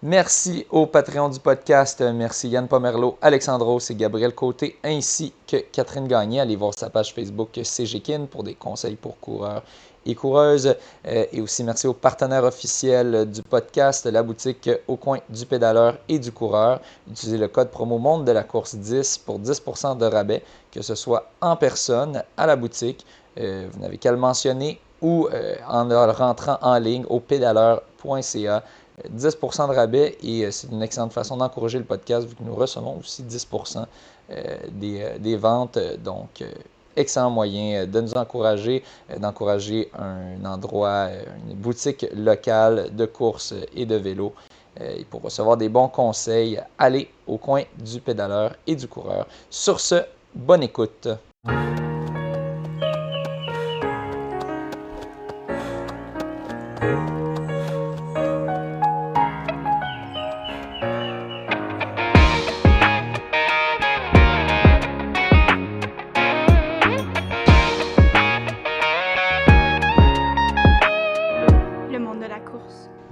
Merci aux Patreons du podcast. Merci Yann Pomerleau, Alexandros et Gabriel Côté, ainsi que Catherine Gagné. Allez voir sa page Facebook CGKIN pour des conseils pour coureurs et coureuses. Et aussi merci aux partenaires officiels du podcast, la boutique Au Coin du Pédaleur et du Coureur. Utilisez le code promo Monde de la course 10 pour 10% de rabais, que ce soit en personne, à la boutique. Vous n'avez qu'à le mentionner ou en rentrant en ligne au pédaleur.ca. 10% de rabais et c'est une excellente façon d'encourager le podcast vu que nous recevons aussi 10% des ventes. Donc, excellent moyen de nous encourager, d'encourager un endroit, une boutique locale de courses et de vélo. Et pour recevoir des bons conseils, allez au coin du pédaleur et du coureur. Sur ce, bonne écoute.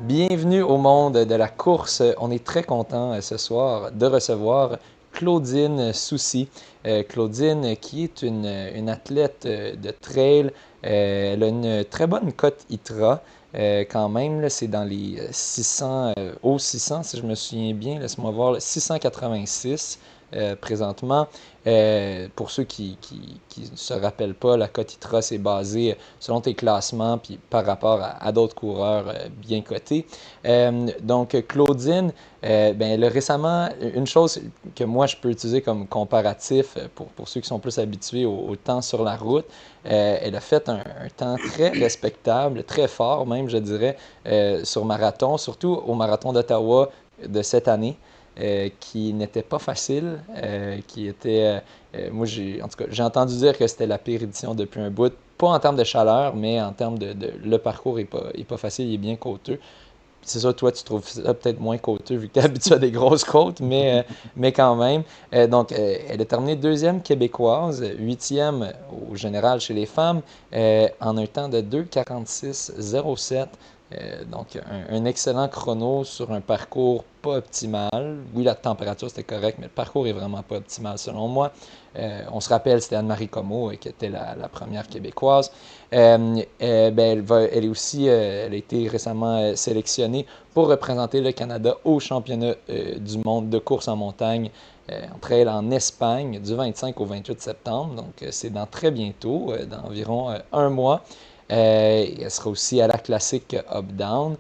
Bienvenue au monde de la course. On est très content ce soir de recevoir Claudine Soucy. Claudine qui est une athlète de trail. Elle a une très bonne cote ITRA. Quand même, là, c'est dans les 600, au 600 si je me souviens bien. Laisse-moi voir, 686 présentement. Pour ceux qui ne se rappellent pas, la cote ITRA, c'est basé selon tes classements puis par rapport à d'autres coureurs bien cotés. Donc, Claudine, elle a récemment, une chose que moi je peux utiliser comme comparatif pour ceux qui sont plus habitués au temps sur la route, elle a fait un temps très respectable, très fort même, je dirais, sur marathon, surtout au marathon d'Ottawa de cette année. Qui n'était pas facile, qui était, moi en tout cas, j'ai entendu dire que c'était la pire édition depuis un bout, pas en termes de chaleur, mais en termes le parcours est pas facile, il est bien côteux. C'est ça, toi, tu trouves ça peut-être moins côteux vu que tu es habitué à des grosses côtes, mais quand même. Donc, elle a terminé deuxième québécoise, huitième au général chez les femmes, en un temps de 2,46,07. Donc, un excellent chrono sur un parcours pas optimal. Oui, la température, c'était correct, mais le parcours est vraiment pas optimal selon moi. On se rappelle, c'était Anne-Marie Comeau qui était la première québécoise. Elle est aussi, elle a été récemment sélectionnée pour représenter le Canada au championnat du monde de course en montagne en trail en Espagne du 25 au 28 septembre. Donc, c'est dans très bientôt, dans environ un mois. Elle sera aussi à la classique Up-Down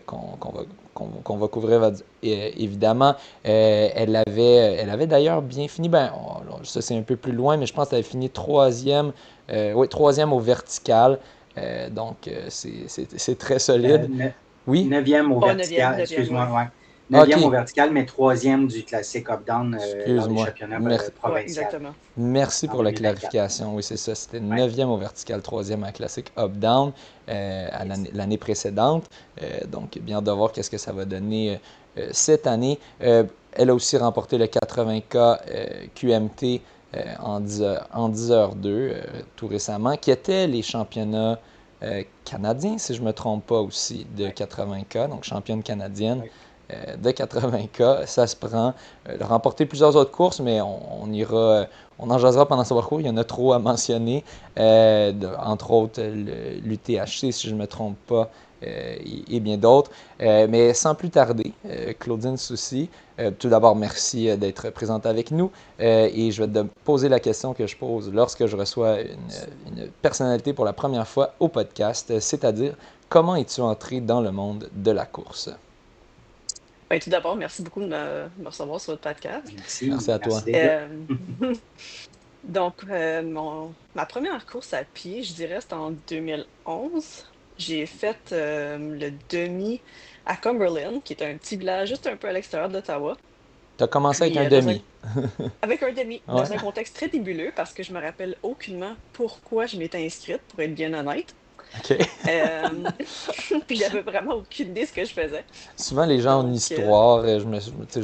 qu'on va couvrir évidemment. Elle avait d'ailleurs bien fini, ça c'est un peu plus loin, mais je pense qu'elle avait fini troisième, troisième au vertical. C'est très solide. Oui? Neuvième au vertical, excuse-moi, ouais. Neuvième au vertical, mais troisième du classique up-down lors des championnats provinciaux. Ouais, exactement. Merci pour la clarification. Oui, c'est ça. C'était neuvième au vertical, troisième à classique up-down l'année précédente. Donc, bien de voir qu'est-ce que ça va donner cette année. Elle a aussi remporté le 80K QMT en 10h02 tout récemment, qui étaient les championnats canadiens, si je ne me trompe pas aussi, de 80K, donc championne canadienne. De 80K, ça se prend. Elle a remporté plusieurs autres courses, mais on en jasera pendant ce parcours. Il y en a trop à mentionner, entre autres l'UTHC, si je ne me trompe pas, et bien d'autres. Mais sans plus tarder, Claudine Soucy, tout d'abord, merci d'être présente avec nous. Et je vais te poser la question que je pose lorsque je reçois une personnalité pour la première fois au podcast, c'est-à-dire, comment es-tu entré dans le monde de la course? Ben, tout d'abord, merci beaucoup de me recevoir sur votre podcast. Merci à toi. Donc, ma première course à pied, je dirais, c'était en 2011. J'ai fait le demi à Cumberland, qui est un petit village juste un peu à l'extérieur d'Ottawa. Tu as commencé avec un demi. Avec un demi, Ouais. dans un contexte très nébuleux, parce que je me rappelle aucunement pourquoi je m'étais inscrite, pour être bien honnête. OK. Puis j'avais vraiment aucune idée de ce que je faisais. Souvent, les gens ont une Donc, histoire, je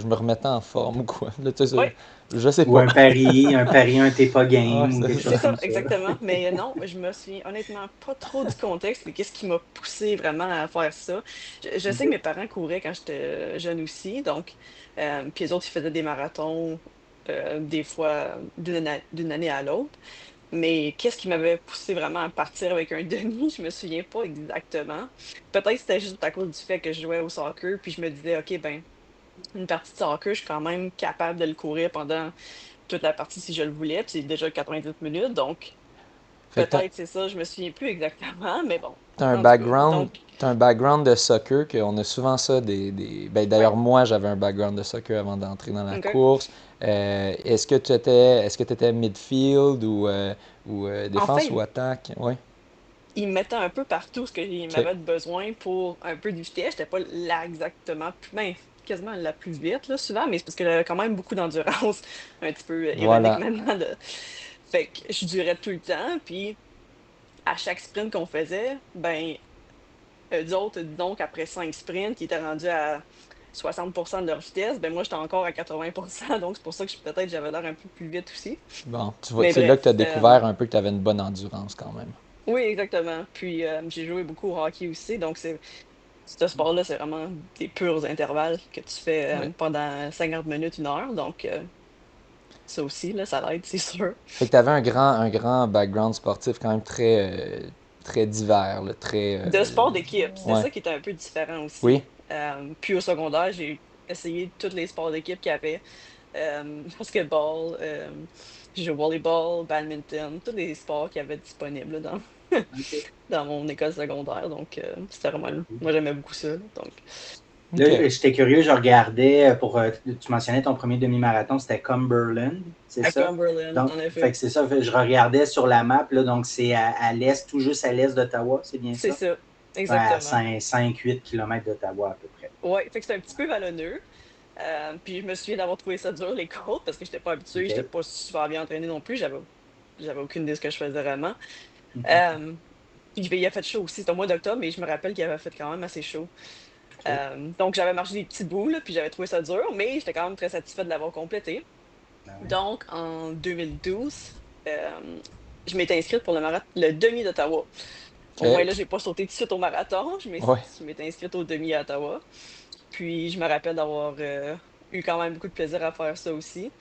me remettais en forme ou quoi. Là, ouais, je sais Ou pas. un t'es pas Ouais, game ou c'est quelque c'est chose ça. ça, comme ça. exactement. Mais non, je me souviens honnêtement pas trop du contexte, mais qu'est-ce qui m'a poussé vraiment à faire ça. Je sais que mes parents couraient quand j'étais jeune aussi, donc, puis les autres, ils faisaient des marathons, des fois d'une année à l'autre. Mais qu'est-ce qui m'avait poussé vraiment à partir avec un demi, je me souviens pas exactement. Peut-être que c'était juste à cause du fait que je jouais au soccer, puis je me disais, OK, ben, une partie de soccer, je suis quand même capable de le courir pendant toute la partie si je le voulais, puis c'est déjà 90 minutes, donc Fait que peut-être c'est ça, je me souviens plus exactement, mais bon, t'as un en tout cas, background, donc, t'as un background de soccer, qu'on a souvent ça Ben, ouais, d'ailleurs, moi, j'avais un background de soccer avant d'entrer dans la OK. course. Est-ce que tu étais midfield ou En défense fait, ou attaque? Ouais. il me mettait un peu partout ce qu'il OK. m'avait besoin pour un peu de vitesse. J'étais pas là exactement, ben, quasiment la plus vite, là, souvent, mais c'est parce que j'avais quand même beaucoup d'endurance, un petit peu ironique Voilà. maintenant. Fait que je durais tout le temps, puis à chaque sprint qu'on faisait, ben, eux autres, disons qu'après 5 sprints, qui étaient rendus à 60% de leur vitesse, ben moi, j'étais encore à 80%, donc c'est pour ça que peut-être j'avais l'air un peu plus vite aussi. Bon, tu vois, Mais c'est là que tu as bref, découvert un peu que tu avais une bonne endurance quand même. oui, exactement. Puis j'ai joué beaucoup au hockey aussi, donc ce sport-là, c'est vraiment des purs intervalles que tu fais Ouais. pendant 50 minutes, 1 heure. Donc, ça aussi, là, ça l'aide, c'est sûr. Fait que tu avais un grand background sportif quand même très divers, là, très... De sport d'équipe, c'était ouais. ça qui était un peu différent Oui. aussi. Puis au secondaire, j'ai essayé tous les sports d'équipe qu'il y avait. Basketball, j'ai joué au volleyball, badminton, tous les sports qu'il y avait disponibles là, OK. dans mon école secondaire. Donc, c'était vraiment... Moi, j'aimais beaucoup ça, là. Donc, OK. Là, j'étais curieux, je regardais tu mentionnais ton premier demi-marathon, c'était Cumberland, c'est à ça? Cumberland, Donc, en fait effet. que c'est ça, je regardais sur la map, là, donc c'est à l'est, tout juste à l'est d'Ottawa, c'est bien C'est ça? ça, Ouais, à exactement. 5-8 km d'Ottawa à peu près. Ouais, fait que c'est un petit peu vallonneux. Puis je me souviens d'avoir trouvé ça dur, les côtes, parce que j'étais pas habituée, j'étais OK? pas super bien entraînée non plus. J'avais aucune idée de ce que je faisais vraiment. Mhm. Euh, Puis il a fait chaud aussi, c'était au mois d'octobre, mais je me rappelle qu'il avait fait quand même assez chaud. OK. Donc j'avais marché des petits bouts, là, puis j'avais trouvé ça dur, mais j'étais quand même très satisfaite de l'avoir complété. Ben ouais. Donc en 2012, je m'étais inscrite pour le demi d'Ottawa. Au moins OK. là, j'ai pas sauté tout de suite au marathon, Ouais. je m'étais inscrite au demi à Ottawa. Puis je me rappelle d'avoir eu quand même beaucoup de plaisir à faire ça aussi.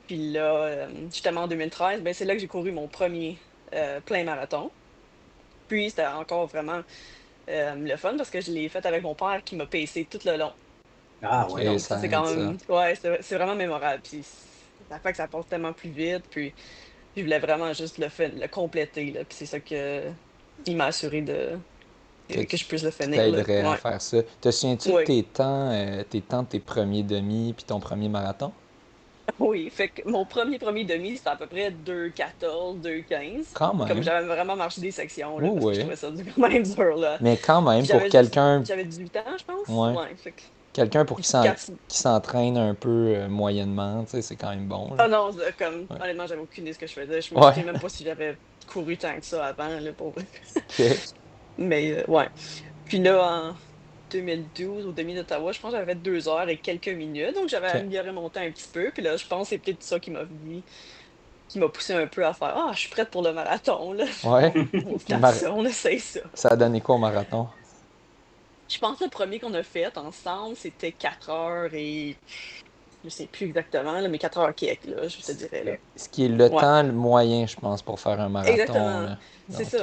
Puis là, justement en 2013, ben, c'est là que j'ai couru mon premier plein marathon. Puis c'était encore vraiment le fun parce que je l'ai fait avec mon père qui m'a pacé tout le long. Ah OK, ouais. Donc ça, ça c'est aide quand ça. même, ouais, c'est vraiment mémorable. Puis ça fait que ça passe tellement plus vite. Puis je voulais vraiment juste le compléter, là. Puis c'est ça que il m'a assuré Que que je puisse le qui finir, là. t'aiderait à Ouais. faire ça. Te souviens-tu de Oui. tes temps de tes premiers demi puis ton premier marathon? Oui, fait que mon premier demi, c'était à peu près 2,14, 2,15. Quand Comme même. j'avais vraiment marché des sections, là, Oui, parce que je oui. trouvais ça quand même dur, là. Mais quand Puis même, pour quelqu'un, j'avais 18 ans, je pense. ouais, Ouais, fait que quelqu'un pour quand qui s'entraîne un peu moyennement, tu sais, c'est quand même bon, là. ah non, comme Ouais. honnêtement, j'avais aucune idée de ce que je faisais. Je me Ouais. souviens même pas si j'avais couru tant que ça avant, là, pour vrai. OK. Mais ouais. Puis là, en 2012, au demi d'Ottawa, je pense que j'avais fait 2 heures et quelques minutes. Donc j'avais OK. amélioré mon temps un petit peu. Puis là, je pense que c'est peut-être ça qui m'a poussé un peu à faire Ah, je suis prête pour le marathon, là. Ouais. On Le tente ça, on essaye ça. Ça a donné quoi au marathon? Je pense que le premier qu'on a fait ensemble, c'était 4 heures et je sais plus exactement, là, mais 4 heures quelques, là, je te dirais là. Ce qui est le Ouais, temps le moyen, je pense, pour faire un marathon, exactement. là. C'est Donc,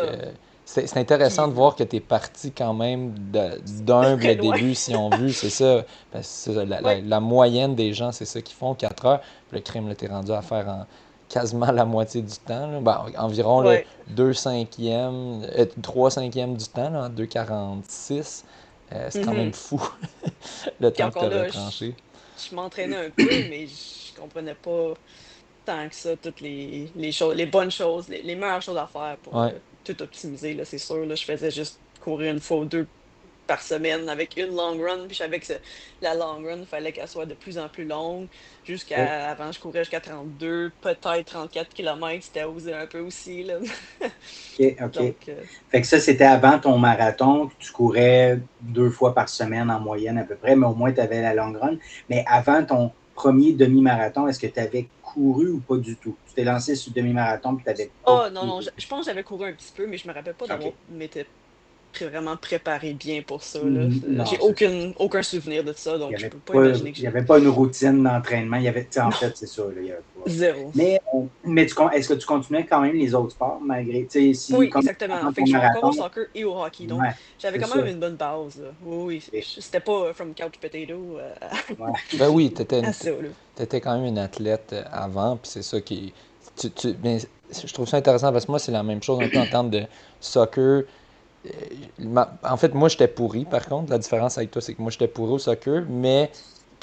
ça. c'est intéressant de Puis voir que tu es parti quand même de d'humble très loin. début, si on veut. C'est ça. Parce que c'est ça, Ouais. la moyenne des gens, c'est ça qu'ils font, 4 heures. Puis le crime, là, t'es rendu à faire en quasiment la moitié du temps, là. Ben, environ le Ouais. 2/5, 3/5 du temps, là, en 2,46. C'est quand même Mhm. fou, le Puis temps que tu encore as là, retranché. je m'entraînais un peu, mais je comprenais pas tant que ça toutes les choses, les bonnes choses, les meilleures choses à faire pour Ouais. tout optimiser, là, c'est sûr. Là, je faisais juste courir une fois ou deux par semaine avec une long run. Puis je savais que la long run, il fallait qu'elle soit de plus en plus longue. Oui. Avant, je courais jusqu'à 32, peut-être 34 km. C'était osé un peu aussi, là. OK, OK. Donc, Fait que ça, c'était avant ton marathon, que tu courais 2 fois par semaine en moyenne à peu près, mais au moins tu avais la long run. Mais avant ton premier demi-marathon, est-ce que tu avais couru ou pas du tout? Tu t'es lancé sur le demi-marathon puis tu n'avais pas oh non, non, couru. je pense que j'avais couru un petit peu, mais je me rappelle pas d'avoir OK. m'était vraiment préparé bien pour ça, là. J'ai Non, c'est ça. aucun souvenir de ça, Il donc n'y je avait peux pas pas, imaginer que il y j'ai. avait pas une routine d'entraînement. Il y avait, tu sais, en Non, fait, c'est ça, là, il y avait pas. zéro. Mais est-ce que tu continuais quand même les autres sports malgré, tu sais, si, Oui, comme exactement. avant Fait que ton je jouais encore au marathon, soccer et au hockey. Donc, ouais, j'avais c'est quand ça. même une bonne base, là. Oui, oui. Et- C'était pas from couch potato ouais. Ben oui, à ça, là. t'étais quand même une athlète avant, puis c'est ça qui. Ben, je trouve ça intéressant parce que moi, c'est la même chose un peu en termes de soccer. En fait, moi, j'étais pourri, par contre. La différence avec toi, c'est que moi, j'étais pourri au soccer, mais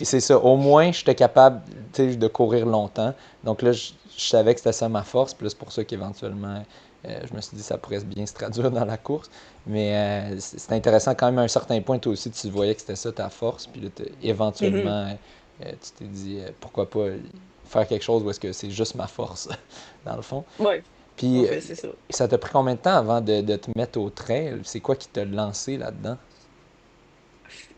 c'est ça. Au moins, j'étais capable, tu sais, de courir longtemps. Donc là, je savais que c'était ça ma force. Puis là, c'est pour ça qu'éventuellement, je me suis dit que ça pourrait bien se traduire dans la course. Mais c'est intéressant quand même à un certain point, toi aussi, tu voyais que c'était ça ta force. Puis là, Mhm. éventuellement, tu t'es dit, pourquoi pas faire quelque chose où est-ce que c'est juste ma force, dans le fond. Ouais, en Puis, fait, c'est ça. ça t'a pris combien de temps avant de te mettre au trail? C'est quoi qui t'a lancé là-dedans?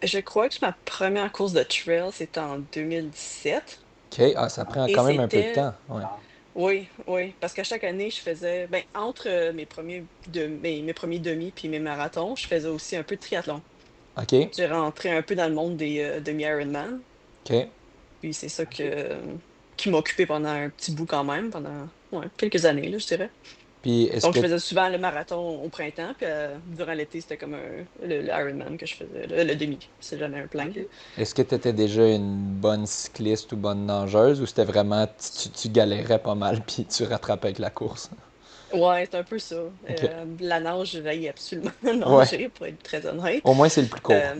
Je crois que ma première course de trail, c'était en 2017. OK, ah, ça prend Et quand même un peu de c'était, temps. Ouais. Ah, oui, oui, parce qu'à chaque année, je faisais, ben, entre mes premiers demi puis mes marathons, je faisais aussi un peu de triathlon. OK, J'ai rentré un peu dans le monde des demi-Ironman. OK. Puis c'est ça OK. qui m'a occupé pendant un petit bout quand même, pendant ouais, quelques années, là, je dirais. Puis, est-ce Donc, que je faisais souvent le marathon au printemps, puis durant l'été, c'était comme le Ironman que je faisais, le demi. C'est jamais un plein, là. OK. est-ce que tu étais déjà une bonne cycliste ou bonne nageuse ou c'était vraiment tu galérais pas mal puis tu rattrapais avec la course? Ouais, c'est un peu ça. OK. La nage, j'aille absolument Ouais. nager, pour être très honnête. Au moins, c'est le plus court. Euh,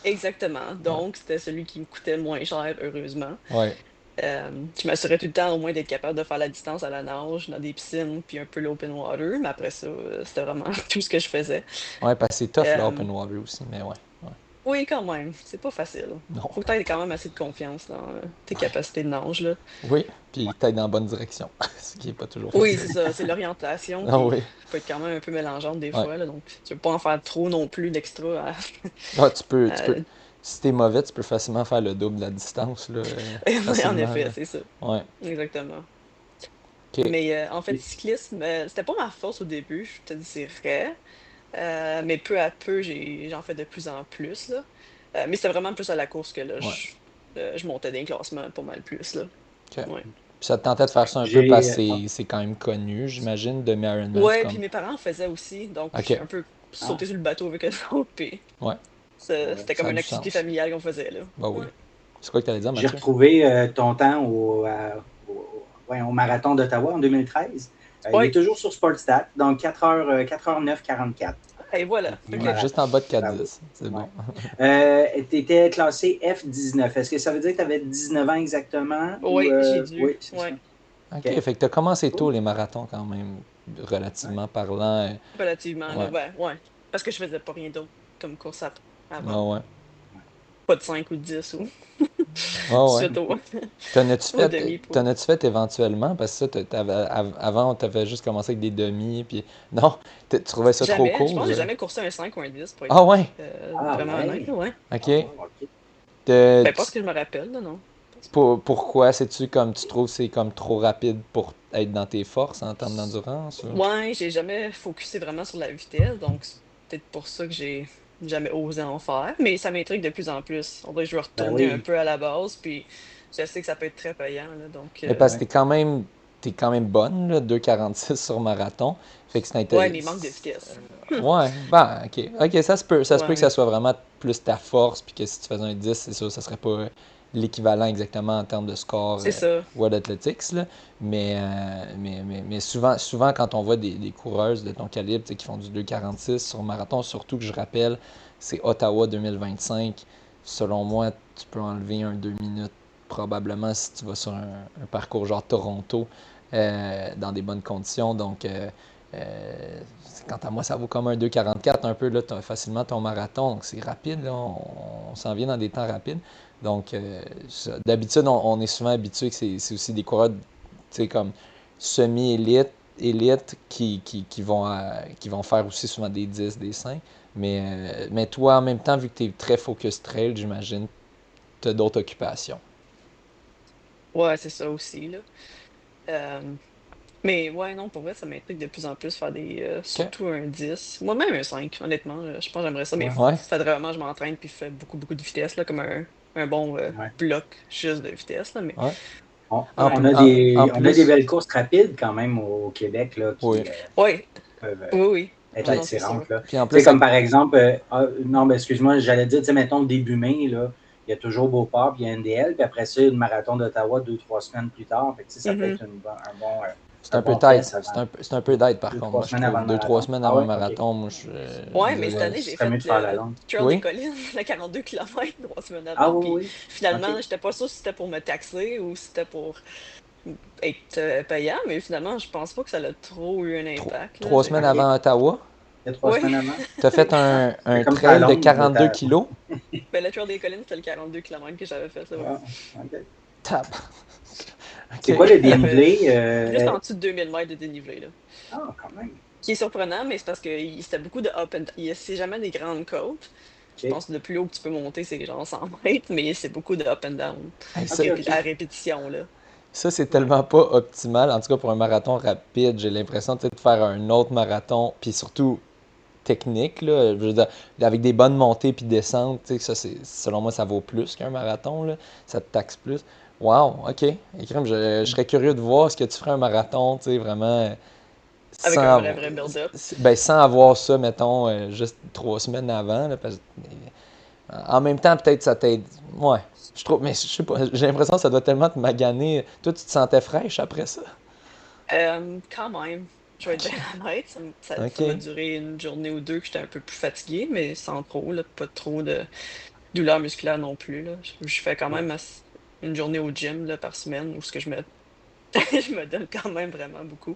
Exactement. Ouais. Donc, c'était celui qui me coûtait le moins cher, heureusement. Ouais. Je m'assurais tout le temps au moins d'être capable de faire la distance à la nage, dans des piscines, puis un peu l'open water. Mais après ça, c'était vraiment tout ce que je faisais. Ouais, parce que c'est tough Euh, l'open water aussi, mais ouais. Ouais. oui, quand même. C'est pas facile. Non. Faut que tu aies quand même assez de confiance dans tes capacités de nage, là. Oui, puis Ouais. que t'ailles dans la bonne direction, ce qui est pas toujours Oui, facile. c'est ça. C'est l'orientation Ah qui oui. peut être quand même un peu mélangeante des Ouais. fois, là. Donc, tu veux pas en faire trop non plus d'extra Ah, à- si t'es mauvais, tu peux facilement faire le double de la distance, là, En facilement, effet, là. c'est ça. Ouais. Exactement. OK. Mais en fait, Et- cyclisme, c'était pas ma force au début, je te dirais. Mais peu à peu, j'en fais de plus en plus, là. Mais c'était vraiment plus à la course que là, Ouais. je montais des classements pas mal plus, là. OK. Ouais. Puis ça te tentait de faire ça un peu parce que J'ai. c'est quand même connu, j'imagine, de Ironman. C'est Ouais, puis comme. mes parents en faisaient aussi, donc j'ai OK. un peu Ah, sauté sur le bateau avec eux autres, puis Ouais. ouais. c'était Ça comme a une du activité sens. familiale qu'on faisait, là. Bah oui. Ouais. C'est quoi que t'allais dire, J'ai Mathieu? retrouvé ton temps ouais, au marathon d'Ottawa en 2013. Il est Ouais, toujours sur Sportstat, donc 4h09 44. et voilà. OK. Ouais, juste en Marathon. bas de Bravo. 4-10. C'est Ouais. bon. Tu étais classé F19. Est-ce que ça veut dire que tu avais 19 ans exactement? Ou, Ouais, j'ai dû. oui, c'est ça. Ouais, OK. OK. Fait que t'as commencé tôt Cool. les marathons quand même, Ouais. relativement parlant. relativement, là. Ouais. Ouais, ouais. Parce que je faisais pas rien d'autre comme course avant. Ah ouais. Pas de 5 ou de 10 ou Ah ouais. suite au, au demi pour. T'en as-tu fait éventuellement? Parce que ça, avant, t'avais juste commencé avec des demi, puis non, tu trouvais ça trop Jamais. Je pense court? que j'ai jamais coursé un 5 ou un 10 pour être Ah ouais, Ah vraiment honnête, ouais. là, ouais. ok. Ah wow, OK. Te- Ben, pas ce tu- que je me rappelle, là, non. Pense pas. Pourquoi? C'est-tu comme tu trouves que c'est comme trop rapide pour être dans tes forces en termes d'endurance? Ou? Ouais, j'ai jamais focusé vraiment sur la vitesse, donc c'est peut-être pour ça que j'ai jamais osé en faire. Mais ça m'intrigue de plus en plus. On dirait que je veux Ben retourner un oui. peu à la base, puis je sais que ça peut être très payant, là, donc Mais parce que Ouais. t'es quand même bonne, là, 2,46 sur marathon. Fait que c'est ouais, mais il manque de vitesse. Ouais, ben, ok. Ok, ça se peut que ça Ouais, soit vraiment plus ta force, puis que si tu faisais un 10, c'est sûr, ça serait pas l'équivalent exactement en termes de score c'est ça. World Athletics, là. Mais souvent, quand on voit des coureuses de ton calibre, tu sais, qui font du 2,46 sur marathon, surtout que je rappelle, c'est Ottawa 2025. Selon moi, tu peux enlever un 2 minutes probablement si tu vas sur un parcours genre Toronto dans des bonnes conditions. Donc, Quant à moi, ça vaut comme un 2,44 un peu, là, facilement ton marathon. Donc, c'est rapide, là, on s'en vient dans des temps rapides. Donc, d'habitude, on est souvent habitué que c'est aussi des coureurs, tu sais, comme semi-élite, élite, qui vont faire aussi souvent des 10, des 5. Mais toi, en même temps, vu que tu es très focus trail, j'imagine, tu as d'autres occupations. Ouais, c'est ça aussi, là. Euh, mais ouais, non, pour vrai, ça m'intrigue de plus en plus faire OK. surtout un 10. Moi-même un 5, honnêtement. Je pense que j'aimerais ça, mais Ouais, Ouais. faudrait vraiment que je m'entraîne puis je fais beaucoup, beaucoup de vitesse, là, comme un bon ouais. bloc juste de vitesse, là. Mais Ouais. On, ouais. En on a des plus, belles courses rapides quand même au Québec là, oui. qui Ouais, peuvent oui, oui. être Non, Puis, non, c'est sûr. attirantes. Là. Tu puis en plus, sais, ça, comme par exemple, non, ben, excuse-moi, j'allais dire, tu sais, mettons, début mai, là, il y a toujours Beauport, puis il y a NDL, puis après ça, il y a le marathon d'Ottawa 2, 3 semaines plus tard. Fait que, tu sais, ça peut Mhm. être c'est un un peu bon tight. test avant, C'est un peu tight, par deux, contre, trois moi, je semaines avant trouve. le 2, 3 marathon. semaines Ah avant un ouais, OK. marathon, moi, Ouais, je mais cette dirais. année, Ce j'ai serait fait mieux de faire la le longue. Trail des Oui? Collines, le 42 km 3 semaines Ah avant. oui, Puis oui. finalement, OK. j'étais pas sûre si c'était pour me taxer ou si c'était pour être payant, mais finalement, je pense pas que ça a trop eu un impact, là. 3 semaines OK. avant Ottawa, Il y a trois Oui, semaines avant. tu as fait Ah, c'est un comme ta trail de longue de 42 ta. kilos. ben, le Trail des Collines, c'était le 42 km que j'avais fait, là, ouais. Ah, OK. Tab. C'est OK. quoi le J'avais dénivelé? juste en dessous de 2000 mètres de dénivelé, là. Ah, quand même. Qui est surprenant, mais c'est parce que c'était beaucoup de up and down. C'est jamais des grandes côtes. Je OK. pense que le plus haut que tu peux monter, c'est genre 100 mètres, mais c'est beaucoup de up and down. Hey, OK, OK. À répétition, là. ça, c'est Ouais. tellement pas optimal. En tout cas, pour un marathon rapide, j'ai l'impression tu sais, de faire un autre marathon, puis surtout technique, là, je veux dire, avec des bonnes montées puis descentes, tu sais, ça, selon moi, ça vaut plus qu'un marathon, là. Ça te taxe plus. Wow, OK. Et crème, je serais curieux de voir ce que tu ferais un marathon, tu sais, vraiment, Avec sans un avoir, vrai build-up. ben, sans avoir ça, mettons, juste 3 semaines avant, là, parce que, en même temps, peut-être ça t'aide. Ouais, je trouve, mais je sais pas, j'ai l'impression que ça doit tellement te maganer. Toi, tu te sentais fraîche après ça? Quand même, je vais être OK. bien honnête, ça m'a OK. duré une journée ou deux que j'étais un peu plus fatiguée, mais sans trop, là, pas trop de douleur musculaire non plus, là. Je fais quand même une journée au gym là, par semaine où ce que je me je me donne quand même vraiment beaucoup.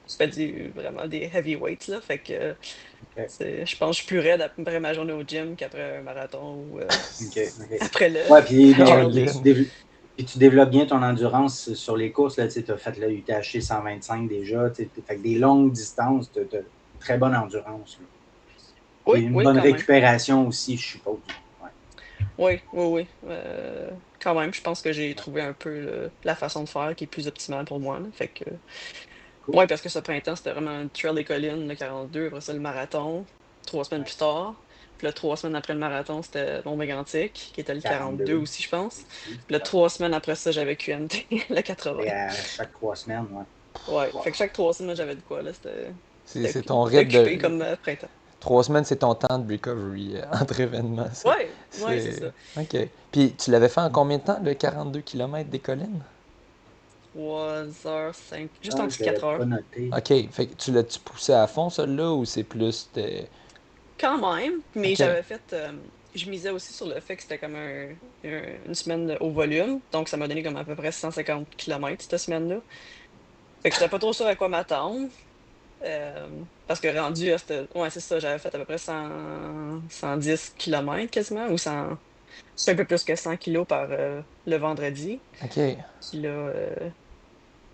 Je fais vraiment des heavy weights, là. Fait que OK. je pense que je suis plus raide après ma journée au gym qu'après un marathon ou OK. OK. après Ouais, puis le non, trail Colin. day. puis tu développes bien ton endurance sur les courses. Tu as fait le UTHC 125 déjà. Fait que des longues distances, tu as très bonne endurance. Là. Puis Oui, une oui, bonne quand même. récupération aussi, je suppose. Ouais. Oui, oui, oui. Quand même, je pense que j'ai trouvé un peu la façon de faire qui est plus optimale pour moi, là. Fait que, Cool. ouais, parce que ce printemps, c'était vraiment le Trail des Collines, le 42, après ça, le marathon, 3 semaines Ouais. plus tard. Puis là, 3 semaines après le marathon, c'était Mont-Mégantic, qui était le 42 42 aussi, je pense. aussi. Puis là, Ouais. 3 semaines après ça, j'avais QNT, le 80. Et à chaque 3 semaines, ouais. Ouais, Wow. fait que chaque 3 semaines, j'avais de quoi, là. C'est ton C'était rythme occupé de. comme printemps. 3 semaines, c'est ton temps de recovery entre événements, ça. Ouais, ouais, c'est C'est. ça. OK. Puis tu l'avais fait en combien de temps, le 42 km des collines? 3 heures, 5, juste en Ah, dessous je de l'avais 4 pas heures. OK. Fait que tu l'as-tu poussé à fond, celui-là, ou c'est plus. Quand même, mais OK. j'avais fait. Je misais aussi sur le fait que c'était comme une semaine au volume. Donc, ça m'a donné comme à peu près 150 km cette semaine-là. Fait que j'étais pas trop sûre à quoi m'attendre. Parce que rendu à cette. Ouais, c'est ça, j'avais fait à peu près 110 km quasiment, ou 100. C'est un peu plus que 100 kilos par le vendredi. OK. Puis là,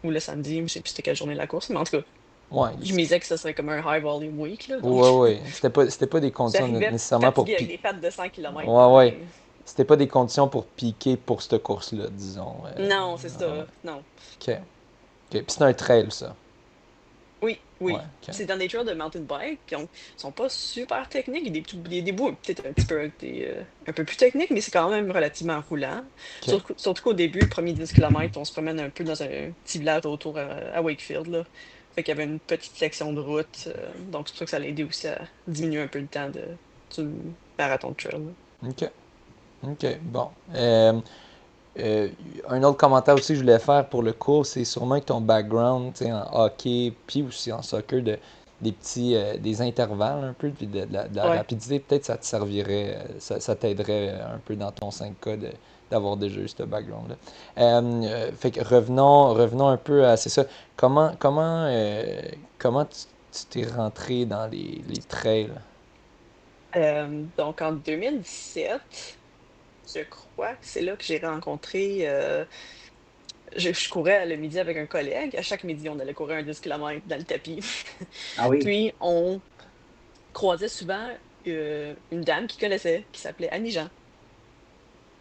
ou le samedi, je sais plus c'était quelle journée de la course, mais en tout cas, Ouais. je misais que ce serait comme un high volume week, là. Ouais, Donc, ouais. C'était pas des conditions j'arrivais nécessairement pour fatiguée avec piquer. des pattes de 100 km, Ouais, là, ouais. mais. C'était pas des conditions pour piquer pour cette course-là, disons. Non, c'est Ouais. ça. Non. OK. OK. Puis c'est un trail, ça. Oui, Ouais, oui. OK. C'est dans des trails de mountain bike qui sont pas super techniques. Il y a des bouts peut-être un petit peu un peu plus techniques, mais c'est quand même relativement roulant. OK. Surtout qu'au début, le premier 10 km, on se promène un peu dans un petit village autour à Wakefield, là. Fait qu'il y avait une petite section de route. Donc c'est pour ça que ça l'a aidé aussi à diminuer un peu le temps du marathon de trail, là. OK. OK. Bon. Euh, un autre commentaire aussi que je voulais faire pour le cours, c'est sûrement que ton background, tu sais, en hockey, puis aussi en soccer, des intervalles un peu, puis de la Ouais. rapidité, peut-être ça te servirait, ça t'aiderait un peu dans ton 5K d'avoir déjà eu ce background-là. Fait que revenons un peu à, c'est ça, comment tu t'es rentré dans les trails? Donc en 2017, je crois que c'est là que j'ai rencontré. Je courais le midi avec un collègue. À chaque midi, on allait courir un 10 km dans le tapis. Ah oui. Puis on croisait souvent une dame qui connaissait, qui s'appelait Annie Jean.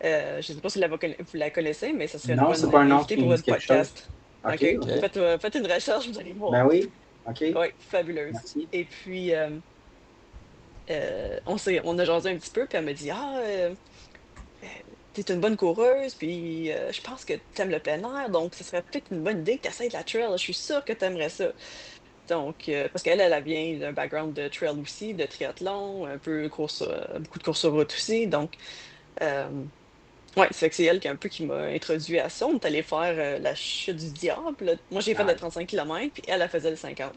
Je ne sais pas si vous la connaissez, mais ce serait une Non, c'est bonne pas un nom invitée qui pour me dit votre quelque chose. podcast. OK, OK? OK. OK. Faites une recherche, vous allez voir. Ben oui. OK. Oui, fabuleuse. Merci. Et puis, on a jasé un petit peu, puis elle me dit, ah, t'es une bonne coureuse, puis je pense que t'aimes le plein air, donc ce serait peut-être une bonne idée que t'essayes de la trail. Je suis sûre que t'aimerais ça. Donc, parce elle vient d'un background de trail aussi, de triathlon, un peu course, beaucoup de courses sur route aussi. Donc, euh, ouais, ça fait que c'est elle qui m'a introduit à ça. On est allé faire la chute du diable. Moi, j'ai fait le Ah, 35 km, puis elle faisait le 50.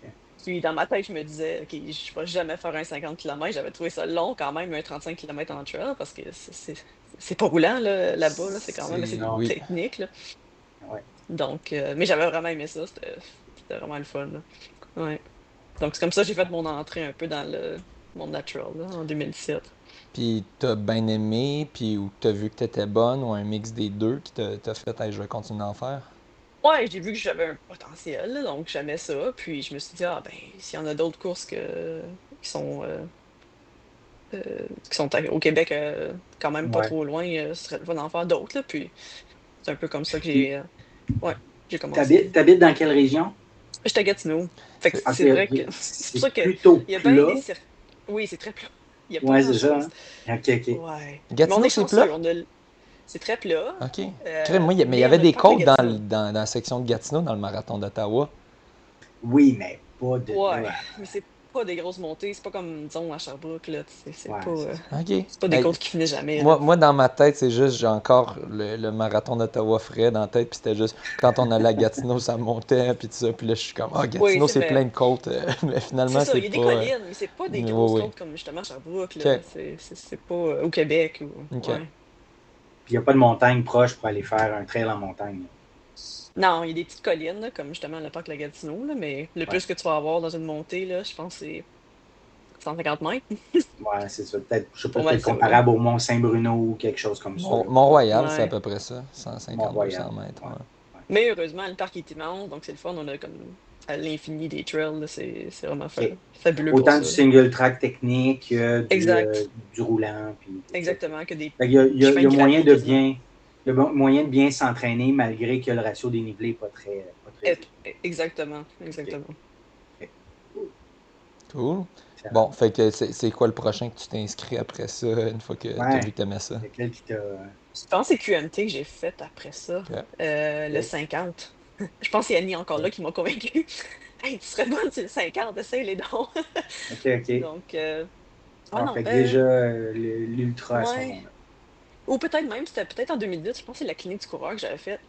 OK. Puis dans ma tête, je me disais, OK, je vais jamais faire un 50 km. J'avais trouvé ça long quand même, un 35 km en trail, parce que c'est pas roulant là-bas, là. C'est quand même assez Non. Oui. technique, là. Ouais. Donc, mais j'avais vraiment aimé ça. C'était vraiment le fun, là. Ouais. Donc, c'est comme ça que j'ai fait mon entrée un peu dans le monde natural, là, en 2017. Puis t'as bien aimé, puis ou t'as vu que t'étais bonne, ou un mix des deux qui t'a fait, hey, je vais continuer d'en faire? Ouais, j'ai vu que j'avais un potentiel, là, donc j'aimais ça. Puis je me suis dit, ah ben, s'il y en a d'autres courses qui sont au Québec quand même pas Ouais. trop loin, ce serait le fun d'en faire d'autres, là. Puis c'est un peu comme ça que Puis, ouais, j'ai commencé. t'habites dans quelle région? J'étais à Gatineau. Fait que C'est OK, c'est vrai que OK. c'est pour C'est ça que plutôt il y a bien des plat. Oui, c'est très plat. Il n'y a pas Ouais, c'est ça, grand-chose. hein? OK, OK. Ouais. Mais on Gatineau, est c'est plat? chanceux. C'est très plat. OK. Crème, moi, mais il y Mais avait on a le des parc de côtes Gatineau. dans la section de Gatineau, dans le marathon d'Ottawa. Oui, mais pas de Ouais, là. mais c'est pas des grosses montées. C'est pas comme, disons, à Sherbrooke, là. Ouais, c'est ça. OK. C'est pas des Hey, côtes qui finissent jamais, là. moi, dans ma tête, c'est juste, j'ai encore le marathon d'Ottawa frais dans la tête, puis c'était juste, quand on allait à Gatineau, ça montait, puis tout ça, puis là, je suis comme, ah, Oui, Gatineau, c'est c'est vrai. plein de côtes, mais C'est finalement, ça, c'est il y a des pas. collines, mais c'est pas des Oui, grosses oui. côtes comme justement Sherbrooke, là. OK. C'est pas au Québec ou. OK. Ouais. Puis il n'y a pas de montagne proche pour aller faire un trail en montagne. Non, il y a des petites collines, là, comme justement le parc La Gatineau, là, mais le Ouais, plus que tu vas avoir dans une montée, là, je pense que c'est 150 mètres. ouais, c'est ça. Peut-être, je sais pas, Pas mal peut-être ça, là. comparable au Mont-Saint-Bruno ou quelque chose comme ça, là. Mont-Royal, c'est à Ouais. peu près ça, 150, Mont-Royal. 200 mètres. Ouais, Ouais. ouais. Mais heureusement, le parc est immense, donc c'est le fun. On a comme à l'infini des trails, là. C'est vraiment OK. fabuleux pour Autant ça, du là. single track technique que Exact. du roulant, puis tout ça. Exactement, que des Fait il chemins y a moyen gravés de quasiment. bien, il y a moyen de bien s'entraîner malgré que le ratio dénivelé n'est pas très élevé. Exactement, OK. exactement. OK. Cool. Excellent. Bon, fait que c'est quoi le prochain que tu t'inscris après ça, une fois que tu as vu Ouais. que t'aimais ça? Lequel qui t'a. Je pense que c'est QMT que j'ai fait après ça, OK. le 50. Je pense que c'est Annie encore là qui m'a convaincu. Hey, tu serais bonne sur le 50, essaye les dons. OK, OK. Donc, ah Ah, non, fait que déjà, l'ultra à ce ouais. moment-là. Ou peut-être même, c'était peut-être en 2010, je pense que c'est la clinique du coureur que j'avais faite.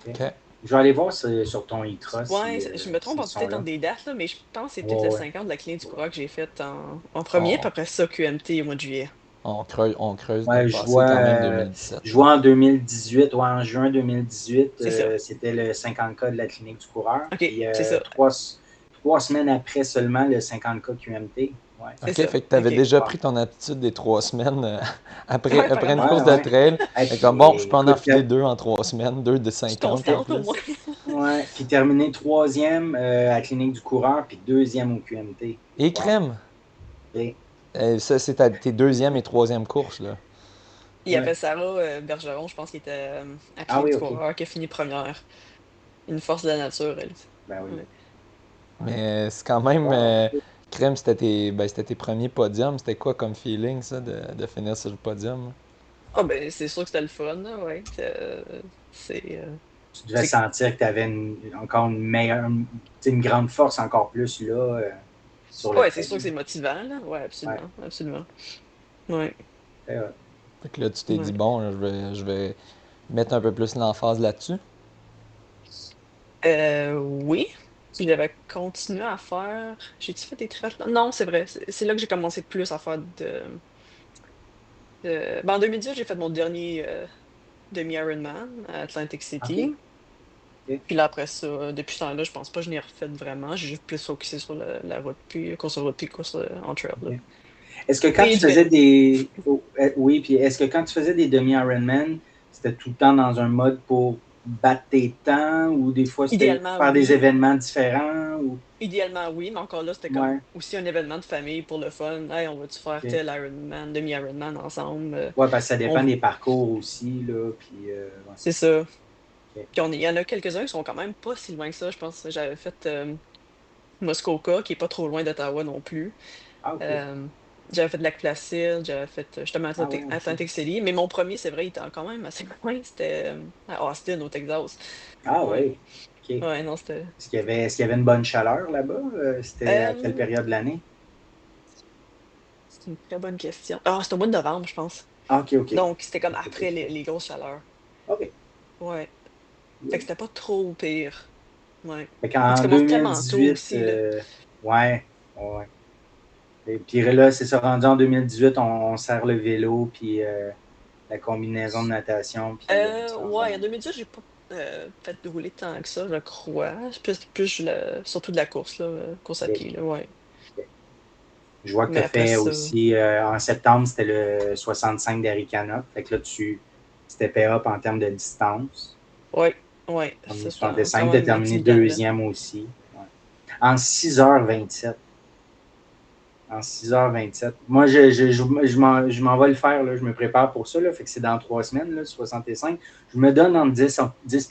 OK. OK. Je vais aller voir sur ton ultra Ouais, je me trompe s'ils sont peut-être là. entre des dates, là, mais je pense que c'est peut-être Ouais, le ouais. 50 de la clinique du coureur que j'ai faite en premier, puis On, après ça, QMT au mois de juillet. on creuse dans le Ouais, passé quand même 2017. je vois en 2018, ouais, en juin 2018, C'est ça. c'était le 50K de la clinique du coureur. OK, Puis c'est ça. 3 semaines après seulement, le 50K QMT. Ouais. C'est OK, ça. fait que tu avais OK. déjà Wow. pris ton habitude des 3 semaines Ouais, après une apparemment. course Ouais, de ouais. trail. Et Fait puis, comme bon, je peux en écoute, enfiler deux en 3 semaines, deux de Je suis 50 en constante au moins. plus. ouais, puis terminé troisième à la clinique du coureur, puis deuxième au QMT. Et Wow. crème! Et, Ça, c'est tes deuxième et troisième courses, là. Il y ouais. avait Sarah Bergeron, je pense, qui était à Ah clinique oui, du OK. coureur, qui a fini première. Une force de la nature, elle. Ben oui. Ouais. Ouais. Mais c'est quand même. Wow. Crème, c'était tes premiers podiums. C'était quoi comme feeling, ça, de finir sur le podium? Ah ben, c'est sûr que c'était le fun, là, ouais. C'est... Tu devais c'est- sentir que tu avais encore une meilleure, une grande force encore plus là sur le Ouais, c'est sûr que trail. c'est motivant, là. Ouais, Ouais. absolument, absolument. Ouais, Très hot. Fait que là, tu t'es dit, ouais. bon, là, je vais mettre un peu plus l'emphase là-dessus. Oui, puis j'avais continué à faire... J'ai-tu fait des triathlons? Non, c'est vrai. C'est là que j'ai commencé plus à faire Ben, en 2018, j'ai fait mon dernier demi-Ironman à Atlantic OK. City. Ok. Puis là, après ça, depuis ce temps-là, je pense pas que je n'ai refait vraiment. J'ai juste plus focusé sur la route, puis course sur route, puis course en trail. Là. Ok. Est-ce que quand Et tu du faisais vélo. des. Oui, puis est-ce que quand tu faisais des demi-Ironman, c'était tout le temps dans un mode pour battre tes temps ou des fois c'était pour Idéalement, faire des oui. événements différents ou. Idéalement, oui, mais encore là, c'était comme Ouais. aussi un événement de famille pour le fun. Hey, on va-tu faire Ok. tel Ironman, demi-Ironman ensemble? Ouais, parce que ça dépend On... des parcours aussi, là. Puis, ouais, c'est C'est ça. ça. Ok. Puis il y en a quelques-uns qui sont quand même pas si loin que ça. Je pense que j'avais fait Muskoka, qui est pas trop loin d'Ottawa non plus. Ah, ok. Euh, j'avais fait Lac Placide, j'avais fait justement Ah, ouais, ok. Atlantic City. Mais mon premier, c'est vrai, il était quand même assez loin. C'était à Austin, au Texas. Ah, Ouais. ouais. Ok. Ouais, non, c'était. Est-ce qu'il y avait une bonne chaleur là-bas? C'était à quelle Euh, période de l'année? c'est une très bonne question. Ah, c'était au mois de novembre, je pense. Ah, ok, ok. Donc, c'était comme C'était pas après froid. les grosses chaleurs. Ok. Ouais. Fait que Good. c'était pas trop pire. Ouais. Fait Mais tu qu'en commences tellement tôt 2018, aussi, là. ouais, ouais. Et puis là, c'est ça, rendu en 2018, on sert le vélo, puis la combinaison de natation, puis on s'en va. Ouais, en 2010, j'ai pas fait de rouler tant que ça, je crois. C'est plus surtout de la course, là, course à Ok, pied, là, ouais. ok. Je vois que tu Mais as après fait ça, aussi, en septembre, c'était le 65 d'Aricana. Fait que là, tu steppais up en termes de distance. ouais, ouais, En ça c'était quand 65, tu as même terminé intimidant, là. deuxième aussi. Ouais. En 6h27. En 6h27. Moi, je m'en vais le faire. Là. Je me prépare pour ça. Là. Fait que c'est dans 3 semaines, là, 65. Je me donne entre 10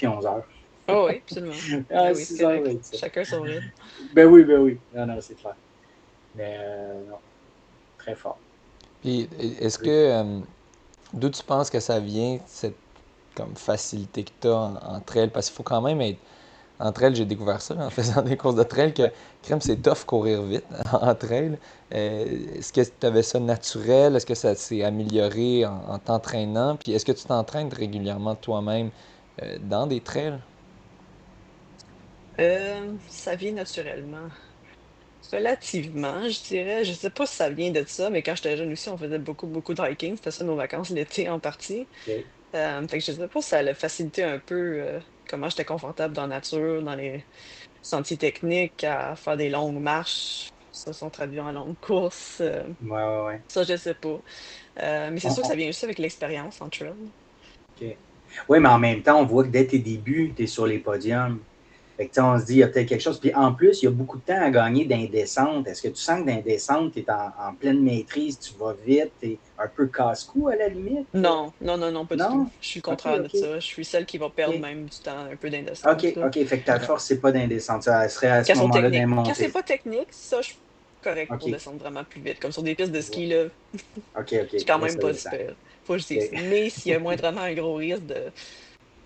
et 11 heures. Oh oui, absolument. Ah, Ben oui, c'est correct. 6h27. Chacun son rythme. Ben oui, ben oui. Non, non, c'est clair. Mais non, très fort. Puis, est-ce que, d'où tu penses que ça vient, cette comme facilité que tu as en trail? Parce qu'il faut quand même être. En trail, j'ai découvert ça là, en faisant des courses de trail, que Ouais. crème, c'est tough courir vite en trail. Est-ce que tu avais ça naturel? Est-ce que ça s'est amélioré en t'entraînant? Puis est-ce que tu t'entraînes régulièrement toi-même dans des trails? Ça vient naturellement. Relativement, je dirais. Je sais pas si ça vient de ça, mais quand j'étais jeune aussi, on faisait beaucoup, beaucoup de hiking. C'était ça nos vacances l'été en partie. OK. Fait que je sais pas si ça a facilité un peu comment j'étais confortable dans la nature, dans les sentiers techniques, à faire des longues marches. Ça sont traduits en longues courses. Ouais, ouais, ouais. Ça, je sais pas. Mais c'est On- sûr que on- ça vient aussi avec l'expérience en trail. OK. Oui, mais en même temps, on voit que dès tes débuts, tu es sur les podiums. Fait que, tu sais, on se dit, il y a peut-être quelque chose. Puis en plus, il y a beaucoup de temps à gagner d'indescente. Est-ce que tu sens que d'indescente, tu es en pleine maîtrise, tu vas vite, tu es un peu casse-cou à la limite? Non, non, non, non, pas du tout. Non? Je suis le OK, contraire de OK. ça. Je suis celle qui va perdre OK. même du temps un peu d'indécence, OK, là. OK. Fait que ta force, c'est pas d'indescente. Ça serait à Quand ce elles sont moment-là techniques. Quand c'est d'immonter. pas technique, ça, je suis correct pour OK. descendre vraiment plus vite. Comme sur des pistes de Je vois. ski, là, OK, je suis OK. quand Là, même ça pas descend. super. Faut que je dise. OK. Mais s'il y a moindrement un gros risque de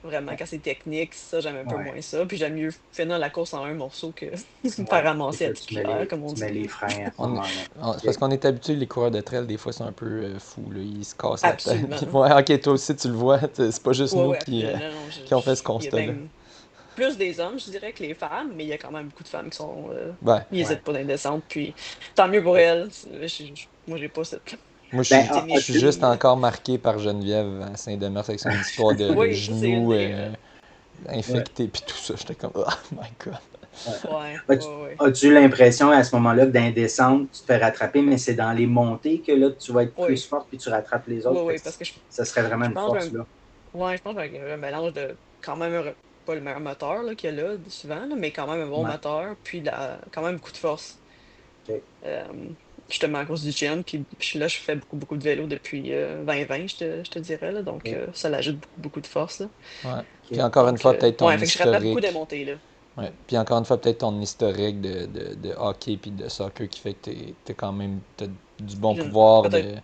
vraiment quand c'est technique, ça, j'aime un peu Ouais. moins ça. Puis j'aime mieux finir la course en un morceau que me faire Ouais. Fait ramasser que à là, petite cuillère, comme on tu dit. mets les freins à ce On est- moment-là. c'est OK. parce qu'on est habitué, les coureurs de trail, des fois, c'est un peu fous, là. Ils se cassent la tête. Puis, Absolument. ouais, ok, toi aussi, tu le vois. C'est pas juste Ouais, nous ouais, absolument. Non, non, qui ont fait ce il y a constat-là. même plus des hommes, je dirais, que les femmes, mais il y a quand même beaucoup de femmes qui sont. Ben, Ils Ouais. hésitent pas d'indécentes, puis tant mieux pour Ouais. elles. Moi, j'ai pas cette moi, Ben, je suis as-tu. juste timidité. encore marqué par Geneviève à Saint-Denis avec son histoire de Oui, ça, c'est une genoux des. Ouais. infectés, puis tout ça. J'étais comme, oh my god. Ouais. Ouais, As-tu ouais, ouais. as-tu l'impression à ce moment-là que dans les descentes, tu te fais rattraper, mais c'est dans les montées que là, tu vas être plus Oui, forte puis tu rattrapes les oui, autres? Fait oui, que parce que ça serait vraiment je une pense force, là. ouais, je pense avec un mélange de quand même pas le meilleur moteur là, qu'il y a là, souvent, là, mais quand même un bon Ouais. moteur, puis quand même beaucoup de force. OK. Euh, Justement à cause du gym, puis là, je fais beaucoup, beaucoup de vélo depuis 2020, je te dirais, là, donc OK. ça l'ajoute beaucoup, beaucoup de force, là. Ouais. Puis OK. encore une Donc, fois, peut-être ouais, ton fait que je rattrape beaucoup des historique. montées, là. Ouais. Puis encore une fois, peut-être ton historique de hockey puis de soccer qui fait que t'as du bon J'ai pouvoir peut-être.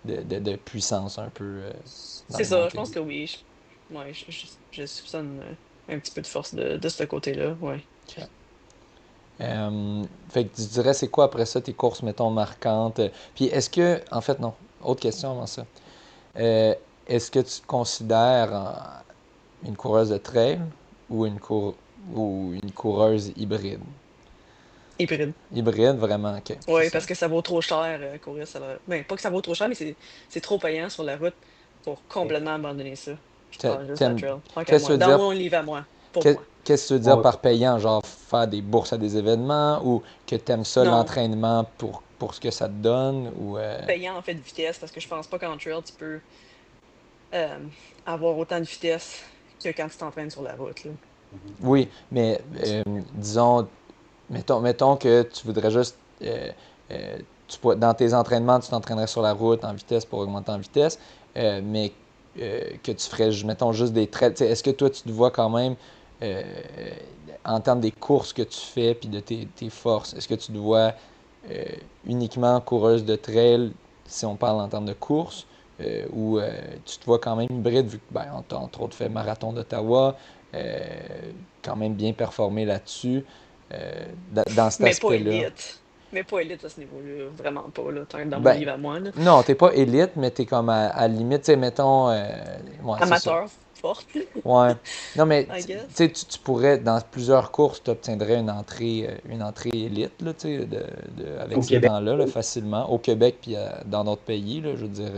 de puissance un peu dans C'est les ça, je montées. pense que oui. Ouais, je soupçonne un petit peu de force de ce côté-là, ouais. Ok. Fait que tu dirais, c'est quoi après ça tes courses, mettons, marquantes? Puis est-ce que, en fait, non, autre question avant ça. Euh, Est-ce que tu te considères une coureuse de trail ou ou une coureuse hybride? Hybride. Hybride, vraiment, ok, c'est Oui, ça. parce que ça vaut trop cher courir sur la. Ben, pas que ça vaut trop cher, mais c'est trop payant sur la route pour OK. complètement abandonner ça. Je prends juste la T'aimes, trail. Tant qu'à qu'est-ce que moi. tu veux Dans dire? mon livre à moi. pour moi. Qu'est-ce que tu veux dire Ouais, par payant? Genre faire des bourses à des événements ou que tu aimes ça, Non, l'entraînement pour ce que ça te donne? Ou, payant en fait de vitesse parce que je pense pas qu'en trail, tu peux euh, avoir autant de vitesse que quand tu t'entraînes sur la route, là. mhm. Oui, mais disons, mettons que tu voudrais juste, dans tes entraînements, tu t'entraînerais sur la route en vitesse pour augmenter en vitesse, mais que tu ferais, mettons, juste des trails. Tu sais, est-ce que toi, tu te vois quand même, euh, en termes des courses que tu fais puis de tes forces, est-ce que tu te vois euh, uniquement coureuse de trail si on parle en termes de course, ou tu te vois quand même hybride vu que, ben, entre autres, fait Marathon d'Ottawa, euh, quand même bien performé là-dessus, euh, dans cet Mais pas aspect-là. élite. Mais pas élite à ce niveau-là, vraiment pas, là, dans mon Ben, livre à moi, là. non, t'es pas élite, mais t'es comme à la limite, tu sais, mettons, ouais, c'est ça. Amateur forte, Ouais. Non, mais I tu guess. sais, tu pourrais, dans plusieurs courses, tu obtiendrais une entrée élite, là, tu sais, avec Au ces Québec. temps-là, là, facilement, au Québec puis dans d'autres pays, là, je veux dire,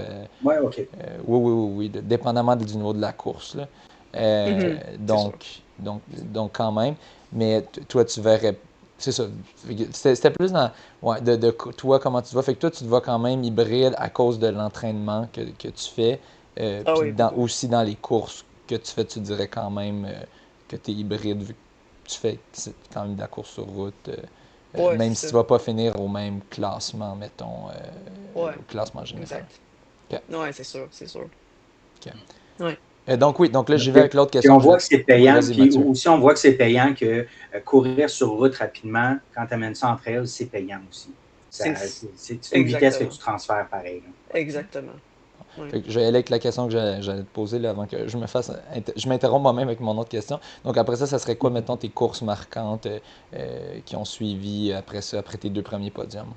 Ouais, OK. oui, oui, oui, oui, dépendamment du niveau de la course, là. Euh, Mhm, c'est sûr. donc, quand même. Mais toi, tu verrais, c'est ça. C'était plus dans, ouais, toi, comment tu te vois. Fait que toi, tu te vois quand même hybride à cause de l'entraînement que tu fais. Ah Puis oui, beaucoup. aussi dans les courses que tu fais, tu dirais quand même que tu es hybride vu que tu fais quand même de la course sur route. Ouais, Même c'est si ça. tu vas pas finir au même classement, mettons, Ouais, au classement général. exact. OK. Ouais, c'est sûr, c'est sûr. OK. Ouais. Donc oui, donc là, j'y vais OK. avec l'autre Puis question on que je... voit que c'est Oui, payant, vas-y, puis Mathieu. aussi on voit que c'est payant que courir sur route rapidement, quand tu amènes ça en trail, c'est payant aussi. C'est C'est une vitesse que exactement. tu transfères pareil, là. Ouais. Exactement. Ouais. Fait que je vais aller avec la question que j'allais te poser là, avant que je m'interromps moi-même avec mon autre question. Donc après ça serait quoi, mettons, tes courses marquantes qui ont suivi après ça, après tes deux premiers podiums?